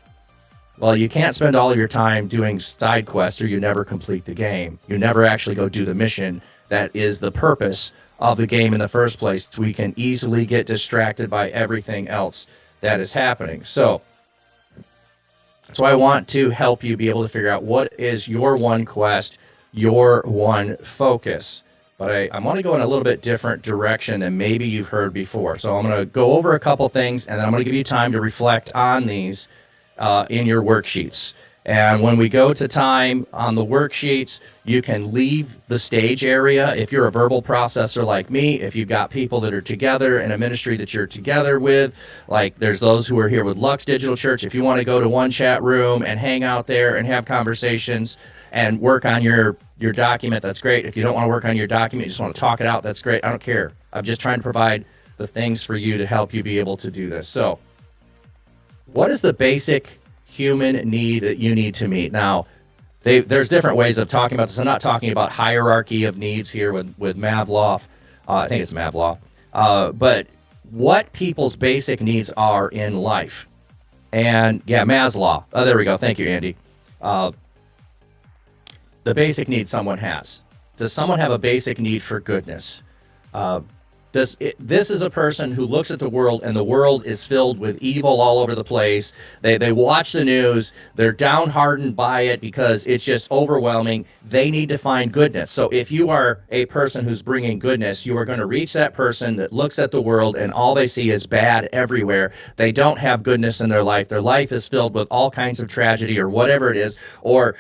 Well, you can't spend all of your time doing side quests or you never complete the game. You never actually go do the mission that is the purpose of the game in the first place. We can easily get distracted by everything else that is happening. So I want to help you be able to figure out what is your one quest, your one focus. But I want to go in a little bit different direction than maybe you've heard before. So I'm going to go over a couple things, and then I'm going to give you time to reflect on these in your worksheets. And when we go to time on the worksheets, you can leave the stage area. If you're a verbal processor like me, if you've got people that are together in a ministry that you're together with, like there's those who are here with Lux Digital Church, if you want to go to one chat room and hang out there and have conversations and work on your document, that's great. If you don't want to work on your document, you just want to talk it out, that's great. I don't care. I'm just trying to provide the things for you to help you be able to do this. So what is the basic human need that you need to meet? Now, there's different ways of talking about this. I'm not talking about hierarchy of needs here with Maslow. I think it's Maslow. But what people's basic needs are in life. And yeah, Maslow. Oh, there we go. Thank you, Andy. The basic need someone has. Does someone have a basic need for goodness? This is a person who looks at the world, and the world is filled with evil all over the place. They watch the news. They're downhearted by it because it's just overwhelming. They need to find goodness. So if you are a person who's bringing goodness, you are going to reach that person that looks at the world and all they see is bad everywhere. They don't have goodness in their life. Their life is filled with all kinds of tragedy or whatever it is, or,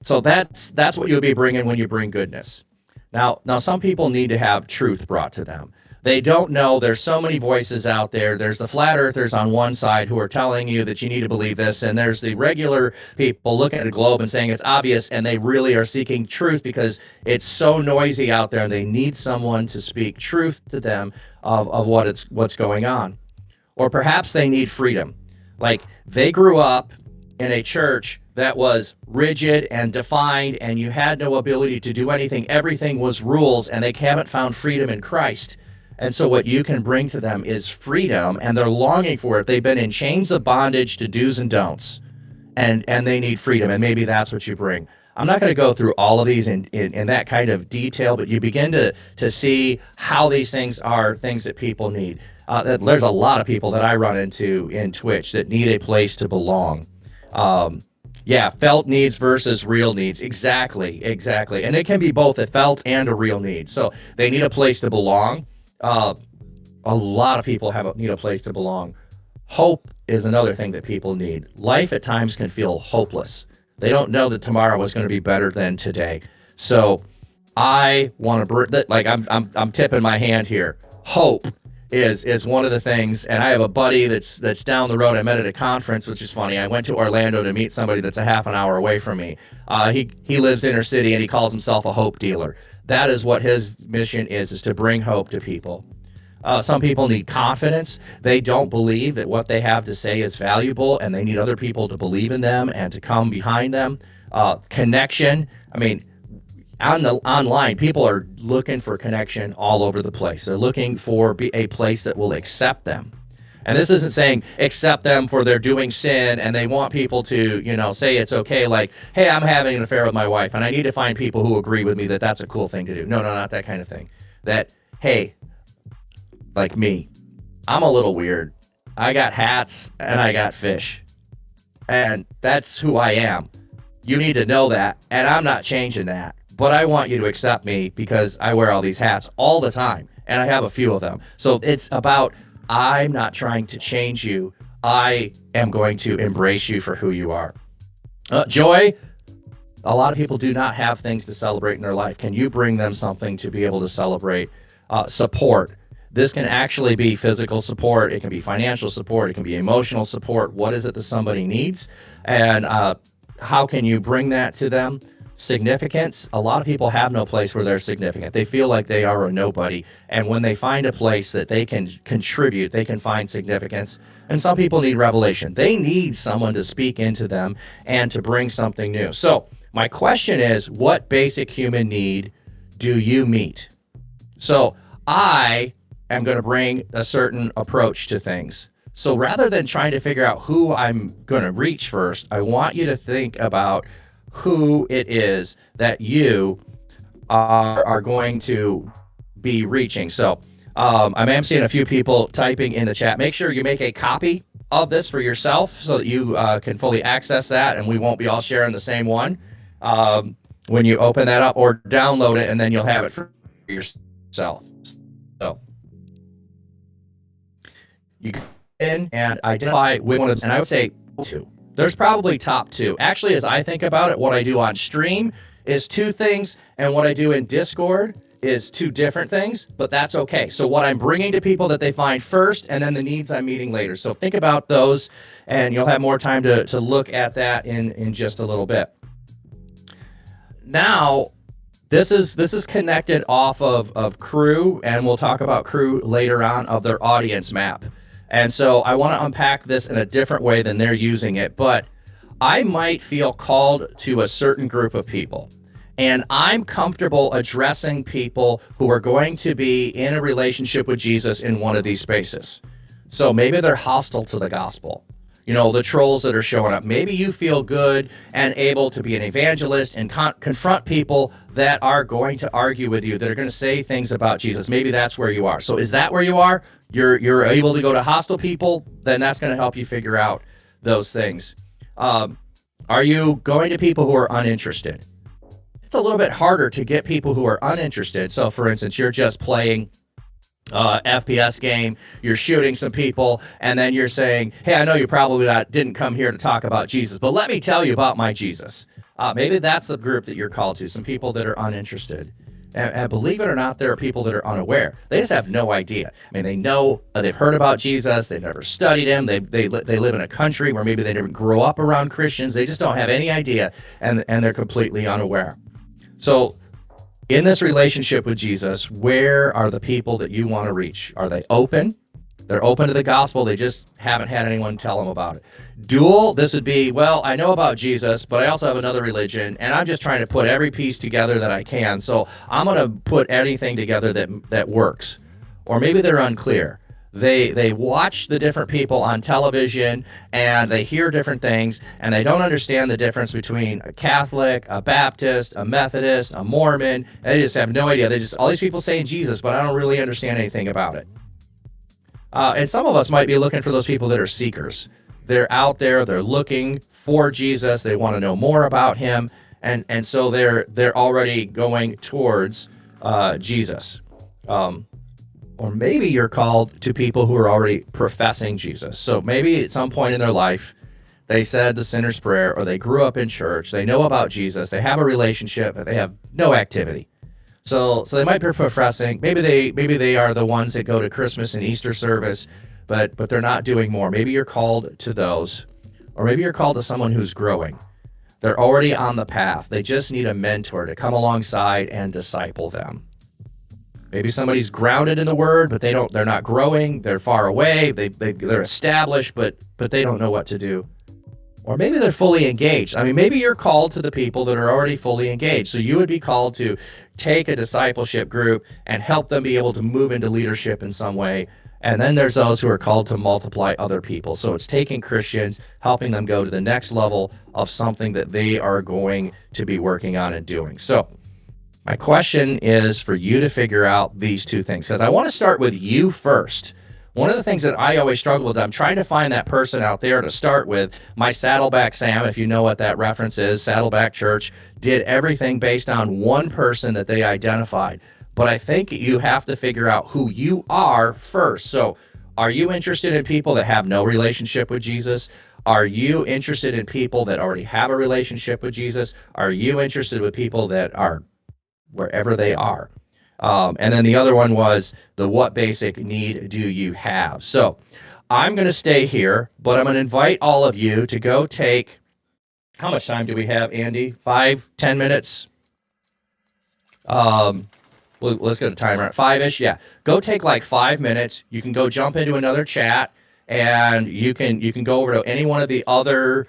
so that's what you'll be bringing when you bring goodness. Now, some people need to have truth brought to them. They don't know. There's so many voices out there. There's the flat earthers on one side who are telling you that you need to believe this, and there's the regular people looking at a globe and saying it's obvious, and they really are seeking truth because it's so noisy out there, and they need someone to speak truth to them of what's going on. Or perhaps they need freedom. Like they grew up in a church that was rigid and defined, and you had no ability to do anything. Everything was rules, and they haven't found freedom in Christ. And so what you can bring to them is freedom, and they're longing for it. They've been in chains of bondage to do's and don'ts, and they need freedom, and maybe that's what you bring. I'm not going to go through all of these in that kind of detail, but you begin to see how these things are things that people need. There's a lot of people that I run into in Twitch that need a place to belong. Felt needs versus real needs. Exactly. And it can be both a felt and a real need. So they need a place to belong. A lot of people need a place to belong. Hope is another thing that people need. Life at times can feel hopeless. They don't know that tomorrow is going to be better than today. So I want to, I'm tipping my hand here. Hope is one of the things, and I have a buddy that's down the road. I met at a conference, which is funny. I went to Orlando to meet somebody that's a half an hour away from me. He lives inner city, and he calls himself a hope dealer. That is what his mission is to bring hope to people. Some people need confidence. They don't believe that what they have to say is valuable, and they need other people to believe in them and to come behind them. Connection. I mean, online, people are looking for connection all over the place. They're looking for a place that will accept them. And this isn't saying accept them for their doing sin, and they want people to, say it's okay, like, hey, I'm having an affair with my wife, and I need to find people who agree with me that that's a cool thing to do. No, not that kind of thing. That, hey, like me, I'm a little weird. I got hats, and I got fish. And that's who I am. You need to know that, and I'm not changing that. But I want you to accept me because I wear all these hats all the time, and I have a few of them. So it's about, I'm not trying to change you. I am going to embrace you for who you are. Joy, a lot of people do not have things to celebrate in their life. Can you bring them something to be able to celebrate? Support. This can actually be physical support. It can be financial support. It can be emotional support. What is it that somebody needs? And how can you bring that to them? Significance. A lot of people have no place where they're significant. They feel like they are a nobody. And when they find a place that they can contribute, they can find significance. And some people need revelation. They need someone to speak into them and to bring something new. So my question is, what basic human need do you meet? So I am going to bring a certain approach to things. So rather than trying to figure out who I'm going to reach first, I want you to think about who it is that you are going to be reaching. So I'm seeing a few people typing in the chat. Make sure you make a copy of this for yourself so that you can fully access that, and we won't be all sharing the same one when you open that up, or download it and then you'll have it for yourself. So you can in and identify which one of them, and I would say two. There's probably top two. Actually, as I think about it, what I do on stream is two things, and what I do in Discord is two different things, but that's okay. So what I'm bringing to people that they find first, and then the needs I'm meeting later. So think about those, and you'll have more time to look at that in just a little bit. Now, this is connected off of Crew, and we'll talk about Crew later on, of their audience map. And so I want to unpack this in a different way than they're using it, but I might feel called to a certain group of people, and I'm comfortable addressing people who are going to be in a relationship with Jesus in one of these spaces. So maybe they're hostile to the gospel. You know, the trolls that are showing up. Maybe you feel good and able to be an evangelist and confront people that are going to argue with you, that are going to say things about Jesus. Maybe that's where you are. So is that where you are? You're able to go to hostile people? Then that's going to help you figure out those things. Are you going to people who are uninterested? It's a little bit harder to get people who are uninterested. So for instance, you're just playing FPS game, you're shooting some people, and then you're saying, hey, I know you probably didn't come here to talk about Jesus, but let me tell you about my Jesus. Maybe that's the group that you're called to, some people that are uninterested. And believe it or not, there are people that are unaware. They just have no idea. I mean, they know, they've heard about Jesus, they've never studied him, they live in a country where maybe they didn't grow up around Christians, they just don't have any idea, and they're completely unaware. So in this relationship with Jesus, where are the people that you want to reach? Are they open? They're open to the gospel. They just haven't had anyone tell them about it. Dual, this would be, well, I know about Jesus, but I also have another religion, and I'm just trying to put every piece together that I can. So I'm going to put anything together that works. Or maybe they're unclear. They watch the different people on television, and they hear different things, and they don't understand the difference between a Catholic, a Baptist, a Methodist, a Mormon, and they just have no idea. All these people saying Jesus, but I don't really understand anything about it. And some of us might be looking for those people that are seekers. They're out there, they're looking for Jesus, they want to know more about him, and so they're already going towards Jesus. Or maybe you're called to people who are already professing Jesus. So maybe at some point in their life, they said the sinner's prayer, or they grew up in church, they know about Jesus, they have a relationship, but they have no activity. So they might be professing. Maybe they are the ones that go to Christmas and Easter service, but they're not doing more. Maybe you're called to those, or maybe you're called to someone who's growing. They're already on the path. They just need a mentor to come alongside and disciple them. Maybe somebody's grounded in the word, but they're not growing. They're far away. They're established, but they don't know what to do. Or maybe they're fully engaged. I mean, maybe you're called to the people that are already fully engaged. So you would be called to take a discipleship group and help them be able to move into leadership in some way. And then there's those who are called to multiply other people. So it's taking Christians, helping them go to the next level of something that they are going to be working on and doing. So my question is for you to figure out these two things, because I want to start with you first. One of the things that I always struggle with, I'm trying to find that person out there to start with. My Saddleback Sam, if you know what that reference is, Saddleback Church, did everything based on one person that they identified. But I think you have to figure out who you are first. So are you interested in people that have no relationship with Jesus? Are you interested in people that already have a relationship with Jesus? Are you interested with people that are wherever they are? And then the other one was what basic need do you have? So I'm going to stay here, but I'm going to invite all of you to go take, how much time do we have, Andy? 5-10 minutes? Let's go to timer at 5-ish. Yeah, go take like 5 minutes. You can go jump into another chat, and you can go over to any one of the other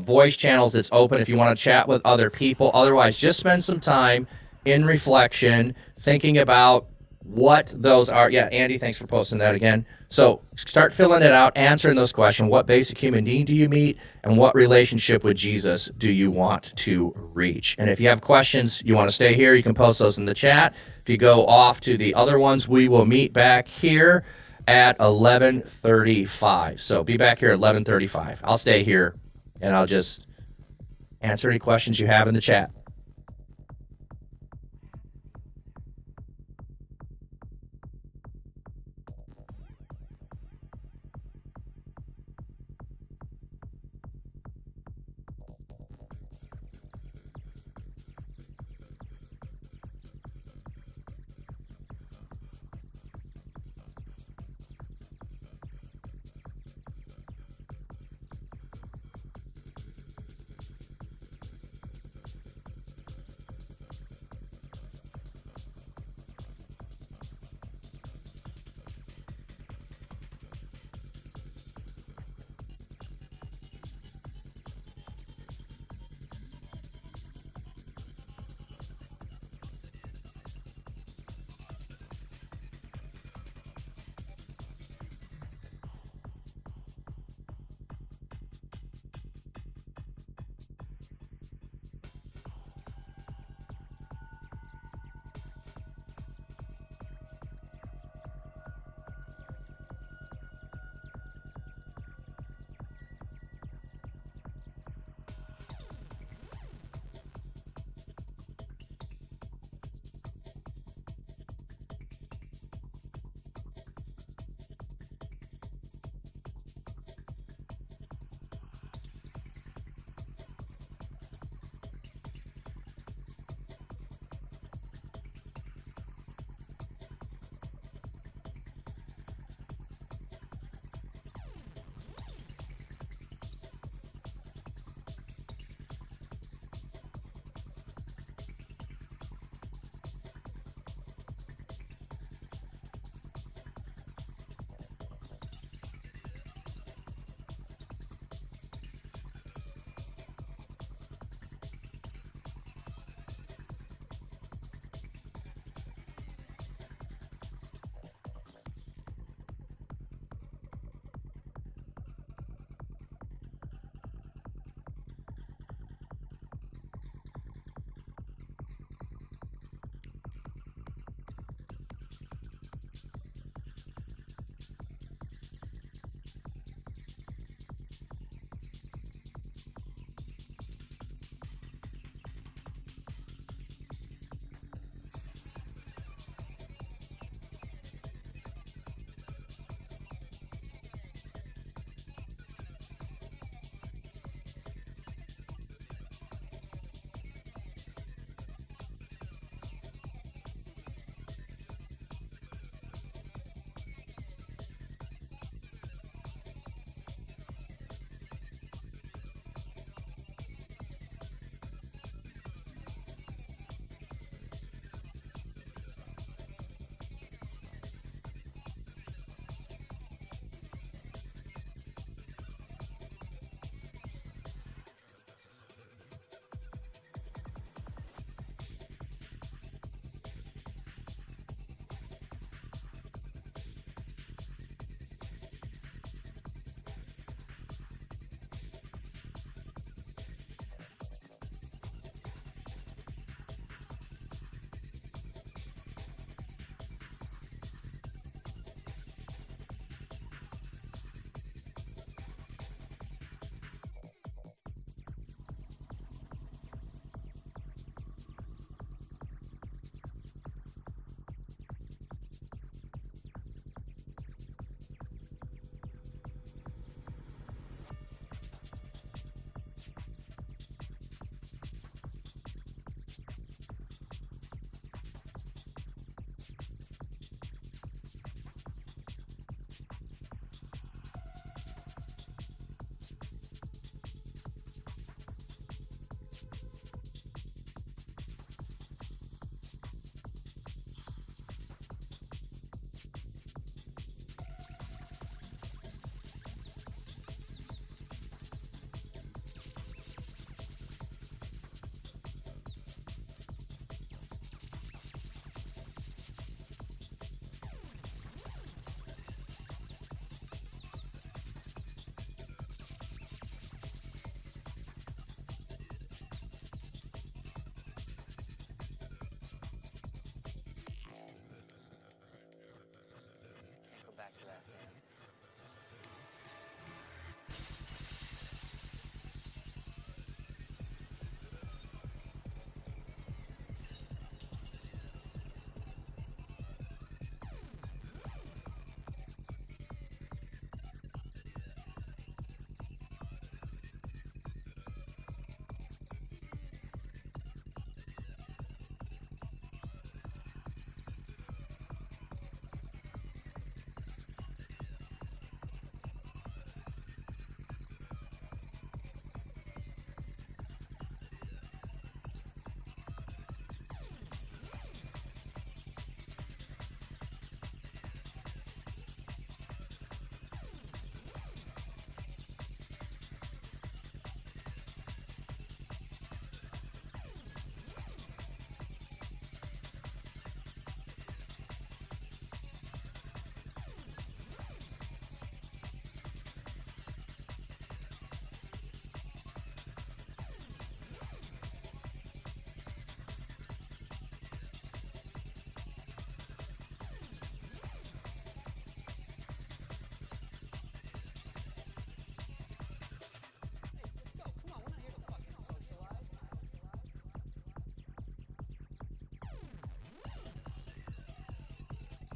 voice channels that's open if you want to chat with other people. Otherwise, just spend some time in reflection, thinking about what those are. Yeah, Andy, thanks for posting that again. So start filling it out, answering those questions. What basic human need do you meet, and what relationship with Jesus do you want to reach? And if you have questions, you want to stay here, you can post those in the chat. If you go off to the other ones, we will meet back here at 11:35. So be back here at 11:35. I'll stay here, and I'll just answer any questions you have in the chat.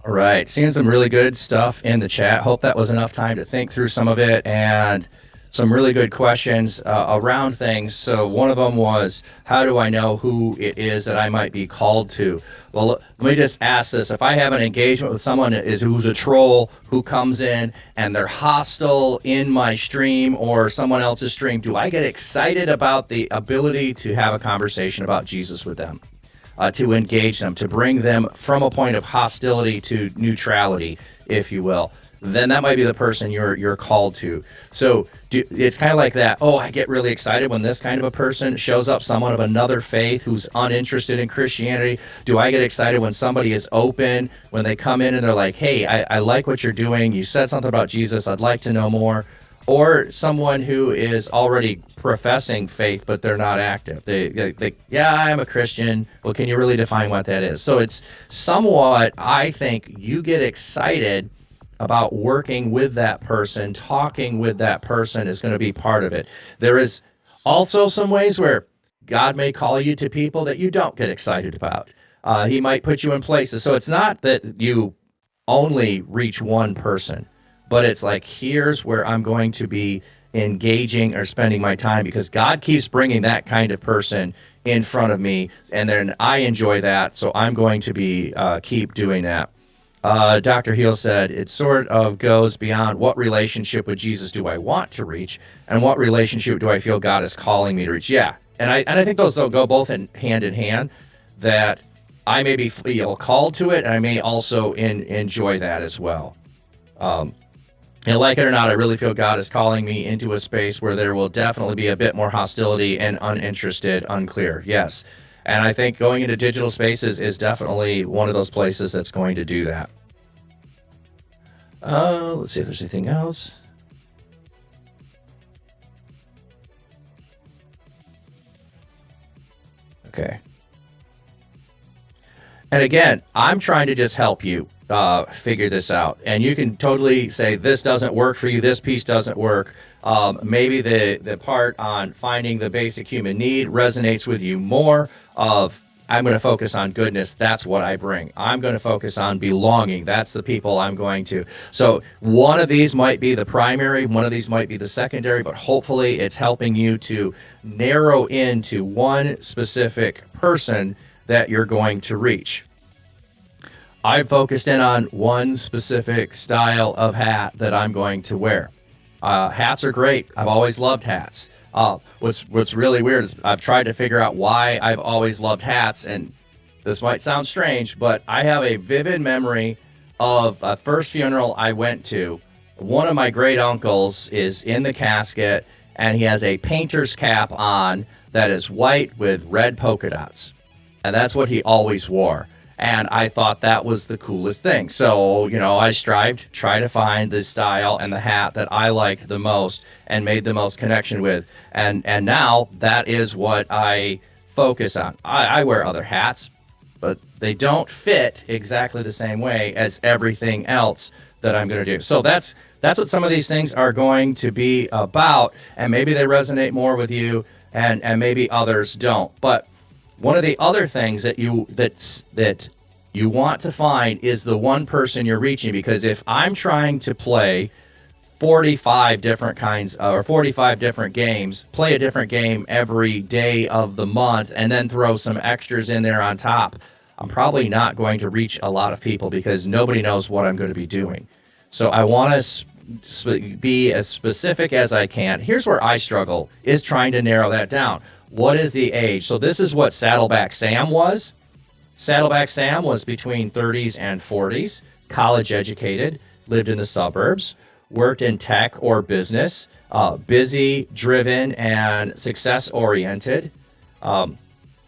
All right, seeing some really good stuff in the chat. Hope that was enough time to think through some of it, and some really good questions around things. So one of them was, how do I know who it is that I might be called to? Well, let me just ask this. If I have an engagement with someone who's a troll, who comes in and they're hostile in my stream or someone else's stream, do I get excited about the ability to have a conversation about Jesus with them? To engage them, to bring them from a point of hostility to neutrality, if you will, then that might be the person you're called to. So it's kind of like that. Oh, I get really excited when this kind of a person shows up, someone of another faith who's uninterested in Christianity. Do I get excited when somebody is open, when they come in and they're like, hey, I like what you're doing. You said something about Jesus. I'd like to know more. Or someone who is already professing faith, but they're not active. They, yeah, I'm a Christian. Well, can you really define what that is? So it's somewhat, I think, you get excited about working with that person, talking with that person is going to be part of it. There is also some ways where God may call you to people that you don't get excited about. He might put you in places. So it's not that you only reach one person, but it's like, here's where I'm going to be engaging or spending my time, because God keeps bringing that kind of person in front of me, and then I enjoy that, so I'm going to be keep doing that. Dr. Heel said, it sort of goes beyond what relationship with Jesus do I want to reach, and what relationship do I feel God is calling me to reach. Yeah, and I think those go both in hand, that I may be feel called to it, and I may also enjoy that as well. And like it or not, I really feel God is calling me into a space where there will definitely be a bit more hostility and uninterested, unclear. Yes. And I think going into digital spaces is definitely one of those places that's going to do that. Let's see if there's anything else. Okay. And again, I'm trying to just help you figure this out. And you can totally say, this doesn't work for you, this piece doesn't work. Maybe the part on finding the basic human need resonates with you more of, I'm going to focus on goodness, that's what I bring. I'm going to focus on belonging, that's the people I'm going to. So one of these might be the primary, one of these might be the secondary, but hopefully it's helping you to narrow into one specific person that you're going to reach. I focused in on one specific style of hat that I'm going to wear. Hats are great. I've always loved hats. What's really weird is I've tried to figure out why I've always loved hats, and this might sound strange, but I have a vivid memory of a first funeral I went to. One of my great uncles is in the casket, and he has a painter's cap on that is white with red polka dots. And that's what he always wore. And I thought that was the coolest thing. So, I strived to try to find the style and the hat that I liked the most and made the most connection with. And now that is what I focus on. I wear other hats, but they don't fit exactly the same way as everything else that I'm going to do. So that's what some of these things are going to be about. And maybe they resonate more with you and maybe others don't. But one of the other things that you want to find is the one person you're reaching, because if I'm trying to play 45 different kinds or 45 different games, play a different game every day of the month, and then throw some extras in there on top, I'm probably not going to reach a lot of people because nobody knows what I'm going to be doing. So I want to be as specific as I can. Here's where I struggle, is trying to narrow that down. What is the age? So this is what Saddleback Sam was. Saddleback Sam was between 30s and 40s, college educated, lived in the suburbs, worked in tech or business, busy, driven, and success-oriented,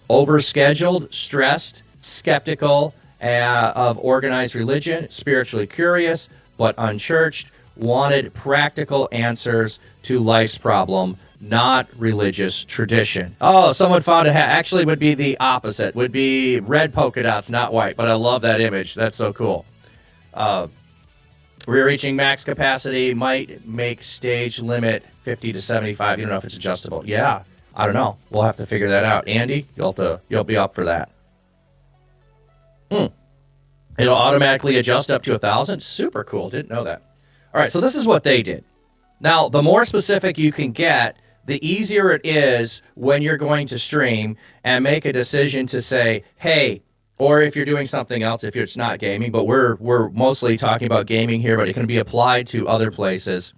overscheduled, stressed, skeptical of organized religion, spiritually curious, but unchurched, wanted practical answers to life's problem, not religious tradition. Oh, someone found a hat. Actually, would be the opposite. Would be red polka dots, not white. But I love that image. That's so cool. Rear reaching max capacity might make stage limit 50 to 75. You don't know if it's adjustable. Yeah, I don't know. We'll have to figure that out. Andy, you'll be up for that. And It'll automatically adjust up to 1,000. Super cool. Didn't know that. All right, so this is what they did. Now, the more specific you can get, the easier it is when you're going to stream and make a decision to say, hey, or if you're doing something else, if it's not gaming, but we're mostly talking about gaming here, but it can be applied to other places.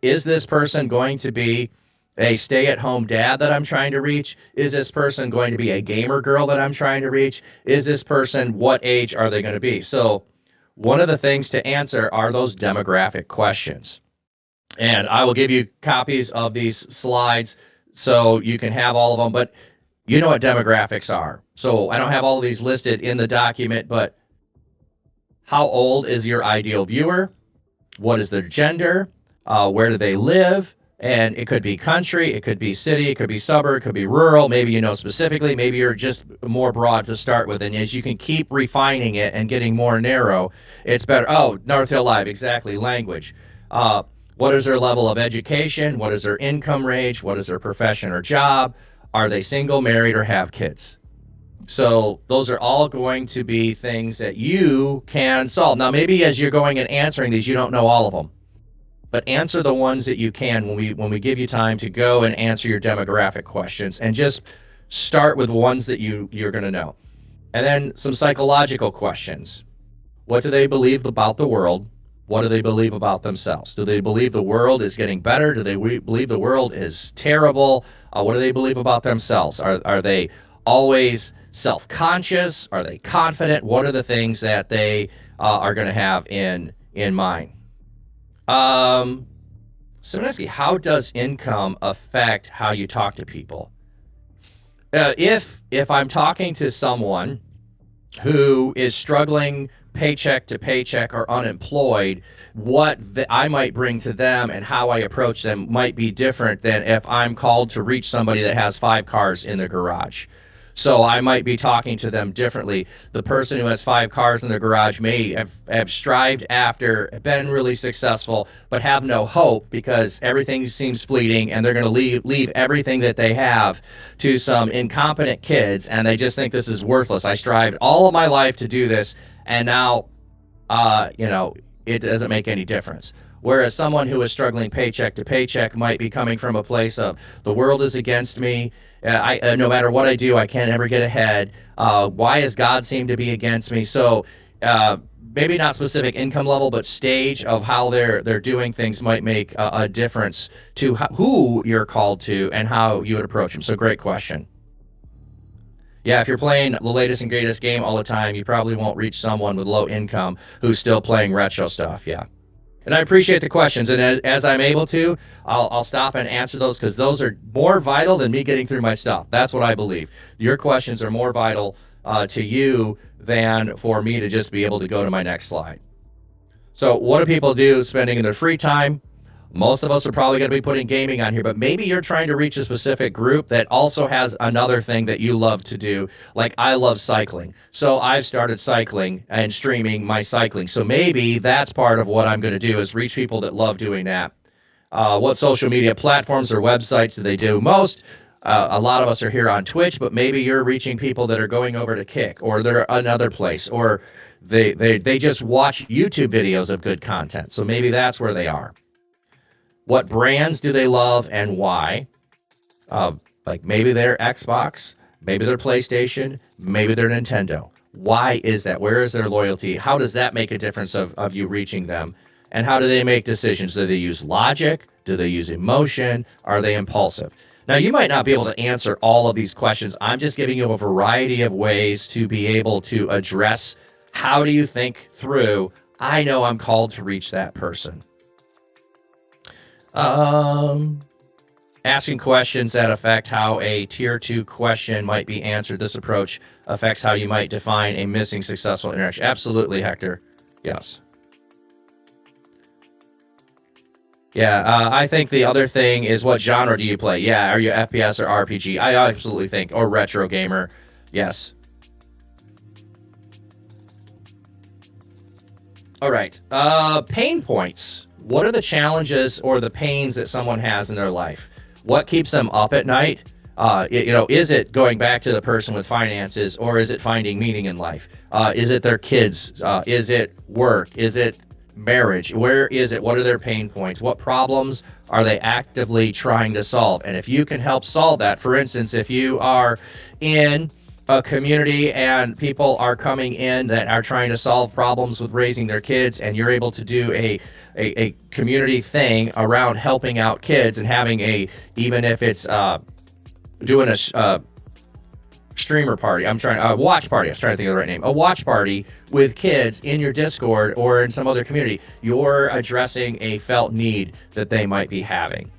Is this person going to be a stay-at-home dad that I'm trying to reach? Is this person going to be a gamer girl that I'm trying to reach? Is this person, what age are they going to be? So one of the things to answer are those demographic questions. And I will give you copies of these slides so you can have all of them, but you know what demographics are. So I don't have all of these listed in the document, but how old is your ideal viewer? What is their gender? Where do they live? And it could be country, it could be city, it could be suburb, it could be rural. Maybe you know specifically, maybe you're just more broad to start with. And as you can keep refining it and getting more narrow, it's better. Oh, North Hill Live, exactly. Language. What is their level of education? What is their income range? What is their profession or job? Are they single, married, or have kids? So those are all going to be things that you can solve. Now, maybe as you're going and answering these, you don't know all of them. But answer the ones that you can when we give you time to go and answer your demographic questions, and just start with ones that you're going to know. And then some psychological questions. What do they believe about the world? What do they believe about themselves? Do they believe the world is getting better? Do they believe the world is terrible? What do they believe about themselves? Are they always self-conscious? Are they confident? What are the things that they are going to have in mind? Someone asked me, how does income affect how you talk to people? If I'm talking to someone who is struggling paycheck to paycheck or unemployed, what I might bring to them and how I approach them might be different than if I'm called to reach somebody that has 5 cars in their garage. So I might be talking to them differently. The person who has 5 cars in their garage may have strived after, been really successful, but have no hope because everything seems fleeting, and they're going to leave everything that they have to some incompetent kids, and they just think this is worthless. I strived all of my life to do this, and now, it doesn't make any difference. Whereas someone who is struggling paycheck to paycheck might be coming from a place of, the world is against me. No matter what I do, I can't ever get ahead. Why does God seem to be against me? So maybe not specific income level, but stage of how they're doing things might make a difference to who you're called to and how you would approach them. So great question. Yeah, if you're playing the latest and greatest game all the time, you probably won't reach someone with low income who's still playing retro stuff. Yeah. And I appreciate the questions, and as I'm able to, I'll stop and answer those, because those are more vital than me getting through my stuff. That's what I believe. Your questions are more vital to you than for me to just be able to go to my next slide. So what do people do spending in their free time? Most of us are probably going to be putting gaming on here, but maybe you're trying to reach a specific group that also has another thing that you love to do. Like, I love cycling. So I've started cycling and streaming my cycling. So maybe that's part of what I'm going to do, is reach people that love doing that. What social media platforms or websites do they do most? A lot of us are here on Twitch, but maybe you're reaching people that are going over to Kick, or they're another place, or they just watch YouTube videos of good content. So maybe that's where they are. What brands do they love and why? Like maybe they're Xbox, maybe they're PlayStation, maybe they're Nintendo. Why is that? Where is their loyalty? How does that make a difference of you reaching them? And how do they make decisions? Do they use logic? Do they use emotion? Are they impulsive? Now, you might not be able to answer all of these questions. I'm just giving you a variety of ways to be able to address, how do you think through, I know I'm called to reach that person. Asking questions that affect how a tier 2 question might be answered. This approach affects how you might define a missing successful interaction. Absolutely, Hector. Yes. Yeah, I think the other thing is, what genre do you play? Yeah, are you FPS or RPG? I absolutely think, or retro gamer. Yes. All right. Pain points. What are the challenges or the pains that someone has in their life? What keeps them up at night? Is it going back to the person with finances, or is it finding meaning in life? Is it their kids? Is it work? Is it marriage? Where is it? What are their pain points? What problems are they actively trying to solve? And if you can help solve that, for instance, if you are in a community and people are coming in that are trying to solve problems with raising their kids, and you're able to do a community thing around helping out kids and having even if it's doing a streamer party, watch party, I was trying to think of the right name, a watch party with kids in your Discord or in some other community, you're addressing a felt need that they might be having.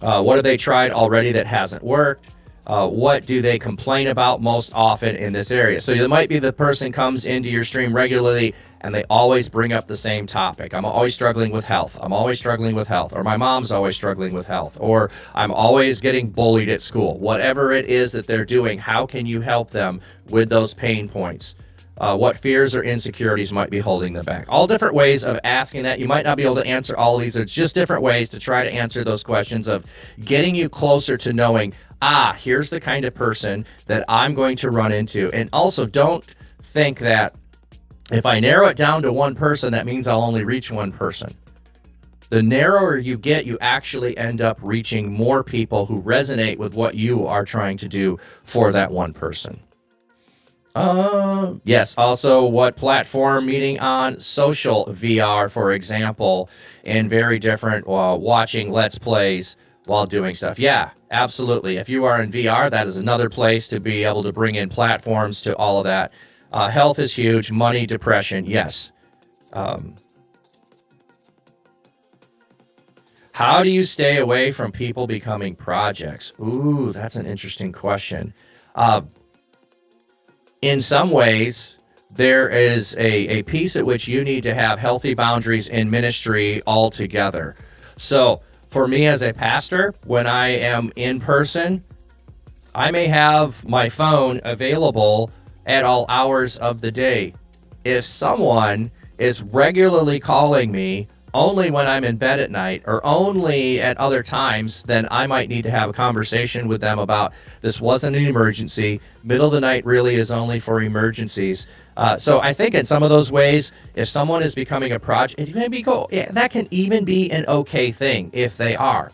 What have they tried already that hasn't worked? What do they complain about most often in this area? So it might be the person comes into your stream regularly and they always bring up the same topic. I'm always struggling with health. I'm always struggling with health. Or my mom's always struggling with health. Or I'm always getting bullied at school. Whatever it is that they're doing, how can you help them with those pain points? What fears or insecurities might be holding them back? All different ways of asking that. You might not be able to answer all of these. It's just different ways to try to answer those questions of getting you closer to knowing, here's the kind of person that I'm going to run into. And also, don't think that if I narrow it down to one person, that means I'll only reach one person. The narrower you get, you actually end up reaching more people who resonate with what you are trying to do for that one person. Yes, also what platform meeting on? Social VR, for example, and very different watching Let's Plays while doing stuff. Yeah, absolutely. If you are in VR, that is another place to be able to bring in platforms to all of that. Health is huge. Money, depression, yes. How do you stay away from people becoming projects? Ooh, that's an interesting question. In some ways, there is a piece at which you need to have healthy boundaries in ministry altogether. So for me as a pastor, when I am in person, I may have my phone available at all hours of the day. If someone is regularly calling me only when I'm in bed at night or only at other times, then I might need to have a conversation with them about this wasn't an emergency. Middle of the night really is only for emergencies. So I think in some of those ways, if someone is becoming a project, it may be cool. Yeah, that can even be an okay thing if they are.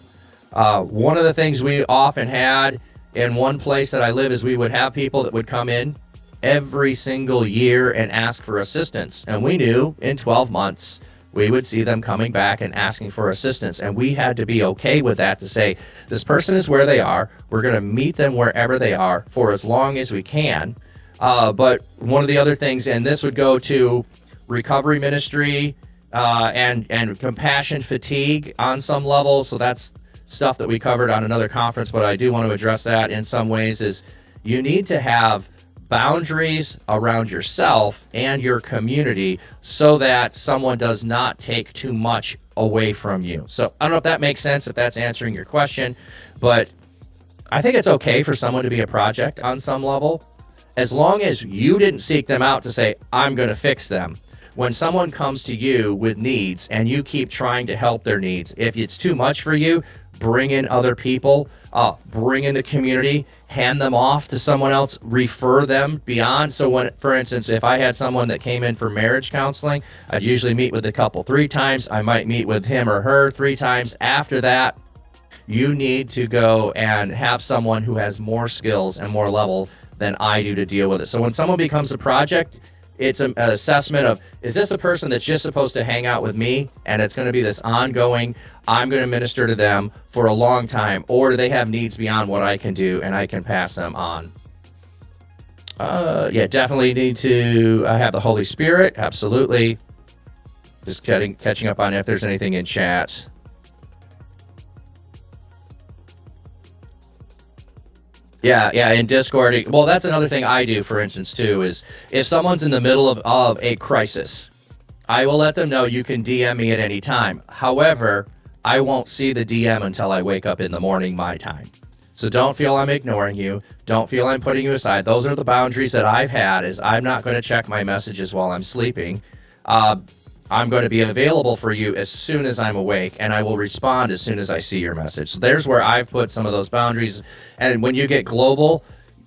One of the things we often had in one place that I live is we would have people that would come in every single year and ask for assistance. And we knew in 12 months, we would see them coming back and asking for assistance. And we had to be okay with that to say, this person is where they are. We're going to meet them wherever they are for as long as we can. But one of the other things, and this would go to recovery ministry and compassion fatigue on some level. So that's stuff that we covered on another conference, but I do want to address that in some ways, is you need to have boundaries around yourself and your community so that someone does not take too much away from you. So I don't know if that makes sense, if that's answering your question, but I think it's okay for someone to be a project on some level, as long as you didn't seek them out to say, I'm going to fix them. When someone comes to you with needs and you keep trying to help their needs, if it's too much for you, bring in other people, bring in the community, hand them off to someone else, refer them beyond. So when, for instance, if I had someone that came in for marriage counseling, I'd usually meet with the couple 3 times. I might meet with him or her 3 times. After that, you need to go and have someone who has more skills and more level than I do to deal with it. So when someone becomes a project, it's an assessment of, is this a person that's just supposed to hang out with me and it's going to be this ongoing, I'm going to minister to them for a long time, or do they have needs beyond what I can do and I can pass them on? Yeah, definitely need to have the Holy Spirit. Absolutely. Just catching up on if there's anything in chat. Yeah, in Discord. Well, that's another thing I do, for instance, too, is if someone's in the middle of a crisis, I will let them know you can DM me at any time. However, I won't see the DM until I wake up in the morning, my time. So don't feel I'm ignoring you. Don't feel I'm putting you aside. Those are the boundaries that I've had, is I'm not going to check my messages while I'm sleeping. I'm going to be available for you as soon as I'm awake, and I will respond as soon as I see your message. So there's where I've put some of those boundaries. And when you get global,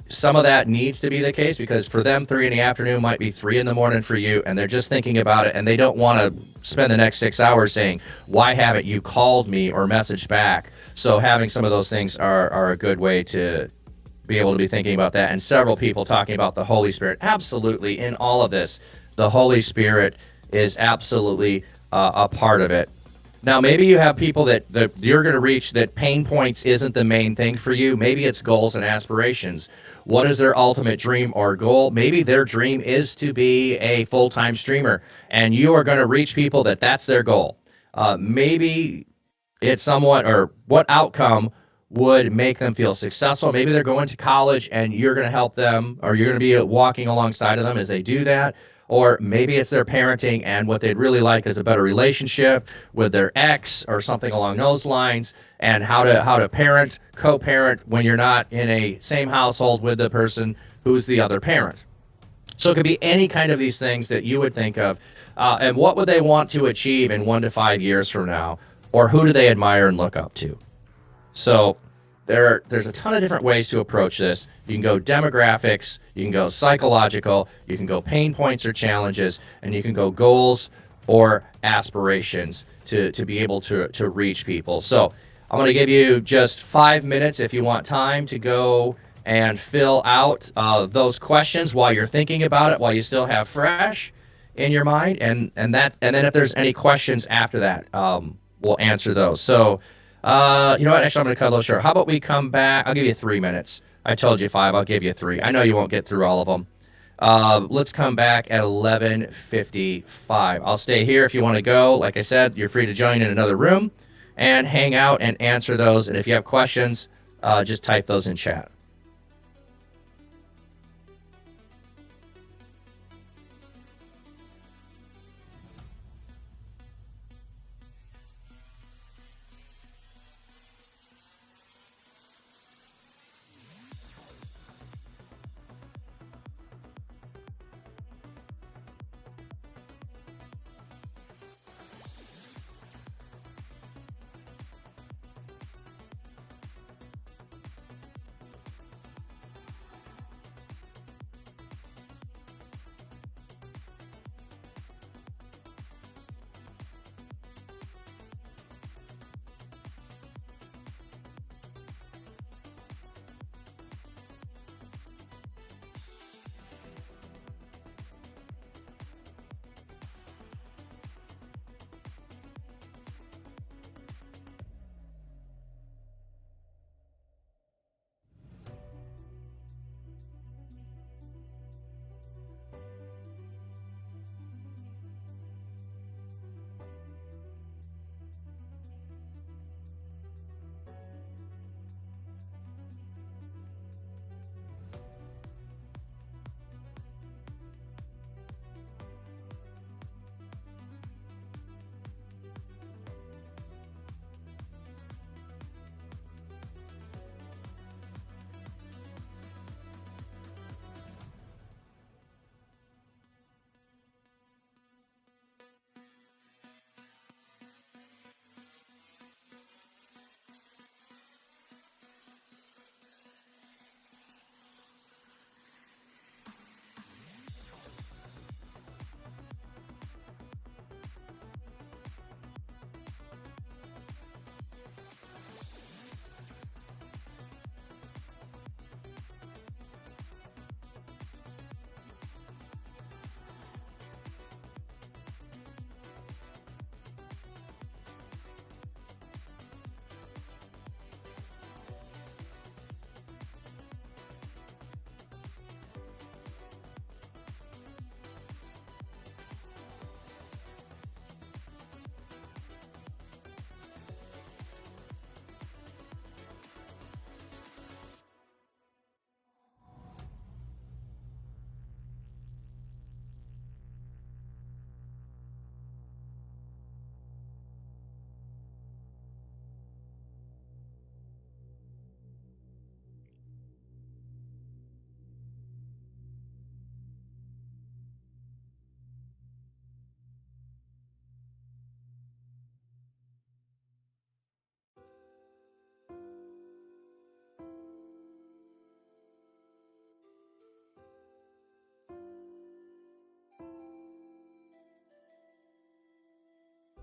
some of that needs to be the case, because for them, 3 in the afternoon might be 3 in the morning for you, and they're just thinking about it, and they don't want to spend the next 6 hours saying, why haven't you called me or messaged back? So having some of those things are a good way to be able to be thinking about that. And several people talking about the Holy Spirit. Absolutely, in all of this, the Holy Spirit is absolutely a part of it. Now, maybe you have people that you're going to reach that pain points isn't the main thing for you. Maybe it's goals and aspirations. What is their ultimate dream or goal? Maybe their dream is to be a full-time streamer, and you are going to reach people that's their goal. Maybe it's somewhat, or what outcome would make them feel successful. Maybe they're going to college and you're going to help them, or you're going to be walking alongside of them as they do that. Or maybe it's their parenting, and what they'd really like is a better relationship with their ex or something along those lines, and how to parent, co-parent when you're not in a same household with the person who's the other parent. So it could be any kind of these things that you would think of. And what would they want to achieve in 1 to 5 years from now? Or who do they admire and look up to? So there's a ton of different ways to approach this. You can go demographics, you can go psychological, you can go pain points or challenges, and you can go goals or aspirations to be able to reach people. So I'm going to give you just 5 minutes if you want time to go and fill out those questions while you're thinking about it, while you still have fresh in your mind, and then if there's any questions after that, we'll answer those. So you know what? Actually, I'm going to cut a little short. How about we come back? I'll give you 3 minutes. I told you 5. I'll give you 3. I know you won't get through all of them. Let's come back at 11:55. I'll stay here if you want to go. Like I said, you're free to join in another room and hang out and answer those. And if you have questions, just type those in chat.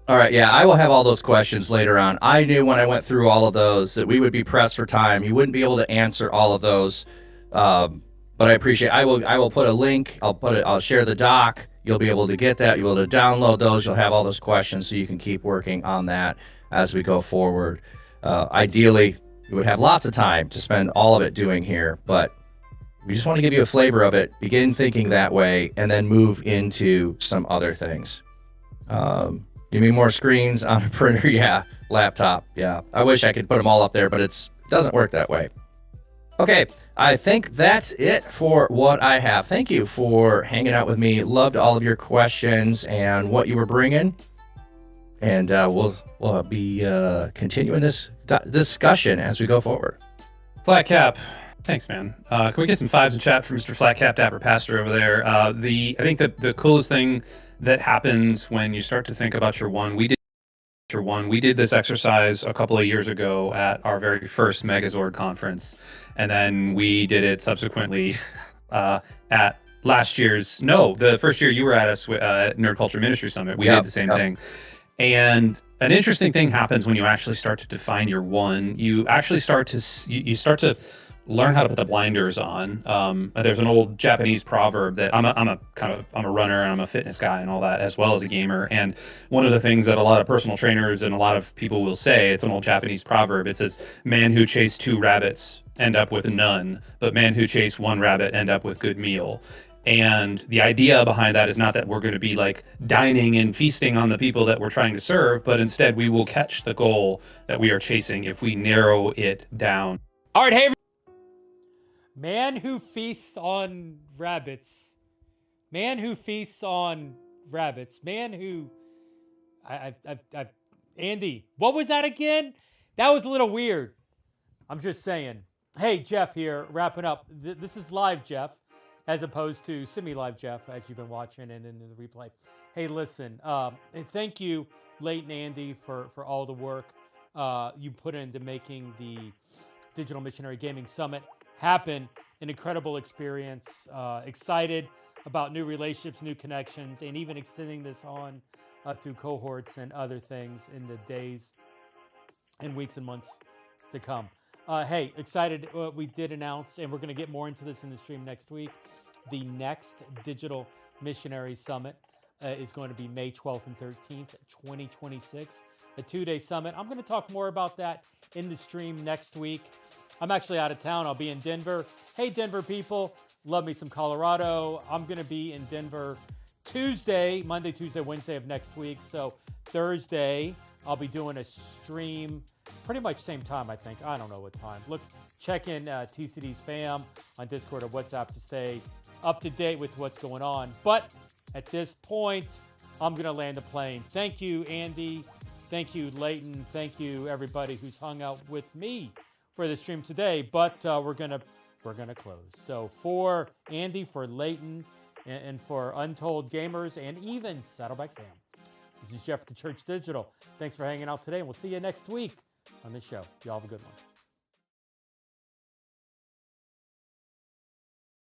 All right, yeah, I will have all those questions later on. I knew when I went through all of those that we would be pressed for time. You wouldn't be able to answer all of those, but I appreciate. I will put a link. I'll share the doc. You'll be able to get that. You'll be able to download those. You'll have all those questions, so you can keep working on that as we go forward. Ideally, we would have lots of time to spend all of it doing here, but we just want to give you a flavor of it. Begin thinking that way, and then move into some other things. Give me more screens on a printer. Yeah. Laptop. Yeah. I wish I could put them all up there, but it doesn't work that way. Okay. I think that's it for what I have. Thank you for hanging out with me. Loved all of your questions and what you were bringing. And we'll be continuing this discussion as we go forward. Flatcap. Thanks, man. Can we get some fives in chat for Mr. Flatcap Dapper Pastor over there? I think that the coolest thing that happens when you start to think about your one, we did this exercise a couple of years ago at our very first Megazord conference, and then we did it subsequently at the first year you were at us at Nerd Culture Ministry Summit. We did the same thing. And an interesting thing happens when you actually start to define your one. You actually start to learn how to put the blinders on. There's an old Japanese proverb that I'm a runner and I'm a fitness guy and all that, as well as a gamer. And one of the things that a lot of personal trainers and a lot of people will say, it's an old Japanese proverb. It says, "Man who chased 2 rabbits end up with none, but man who chased 1 rabbit end up with good meal." And the idea behind that is not that we're going to be like dining and feasting on the people that we're trying to serve, but instead we will catch the goal that we are chasing if we narrow it down. All right, hey. Man who feasts on rabbits. Man who feasts on rabbits. Man who... Andy, what was that again? That was a little weird. I'm just saying. Hey, Jeff here, wrapping up. This is live Jeff, as opposed to semi-live Jeff, as you've been watching and in the replay. Hey, listen, and thank you, Leighton Andy, for all the work you put into making the Digital Missionary Gaming Summit happen. An incredible experience. Excited about new relationships, new connections, and even extending this on through cohorts and other things in the days and weeks and months to come. Hey, excited. We did announce, and we're going to get more into this in the stream next week, the next Digital Missionary Summit is going to be May 12th and 13th, 2026, a 2-day summit. I'm going to talk more about that in the stream next week. I'm actually out of town. I'll be in Denver. Hey, Denver people, love me some Colorado. I'm going to be in Denver Monday, Tuesday, Wednesday of next week. So Thursday, I'll be doing a stream pretty much same time, I think. I don't know what time. Look, check in TCD's fam on Discord or WhatsApp to stay up to date with what's going on. But at this point, I'm going to land the plane. Thank you, Andy. Thank you, Leighton. Thank you, everybody who's hung out with me for the stream today, but we're gonna close. So for Andy, for Leighton, and for Untold Gamers, and even Saddleback Sam, this is Jeff at theChurch.digital. Thanks for hanging out today, and we'll see you next week on this show. Y'all have a good one.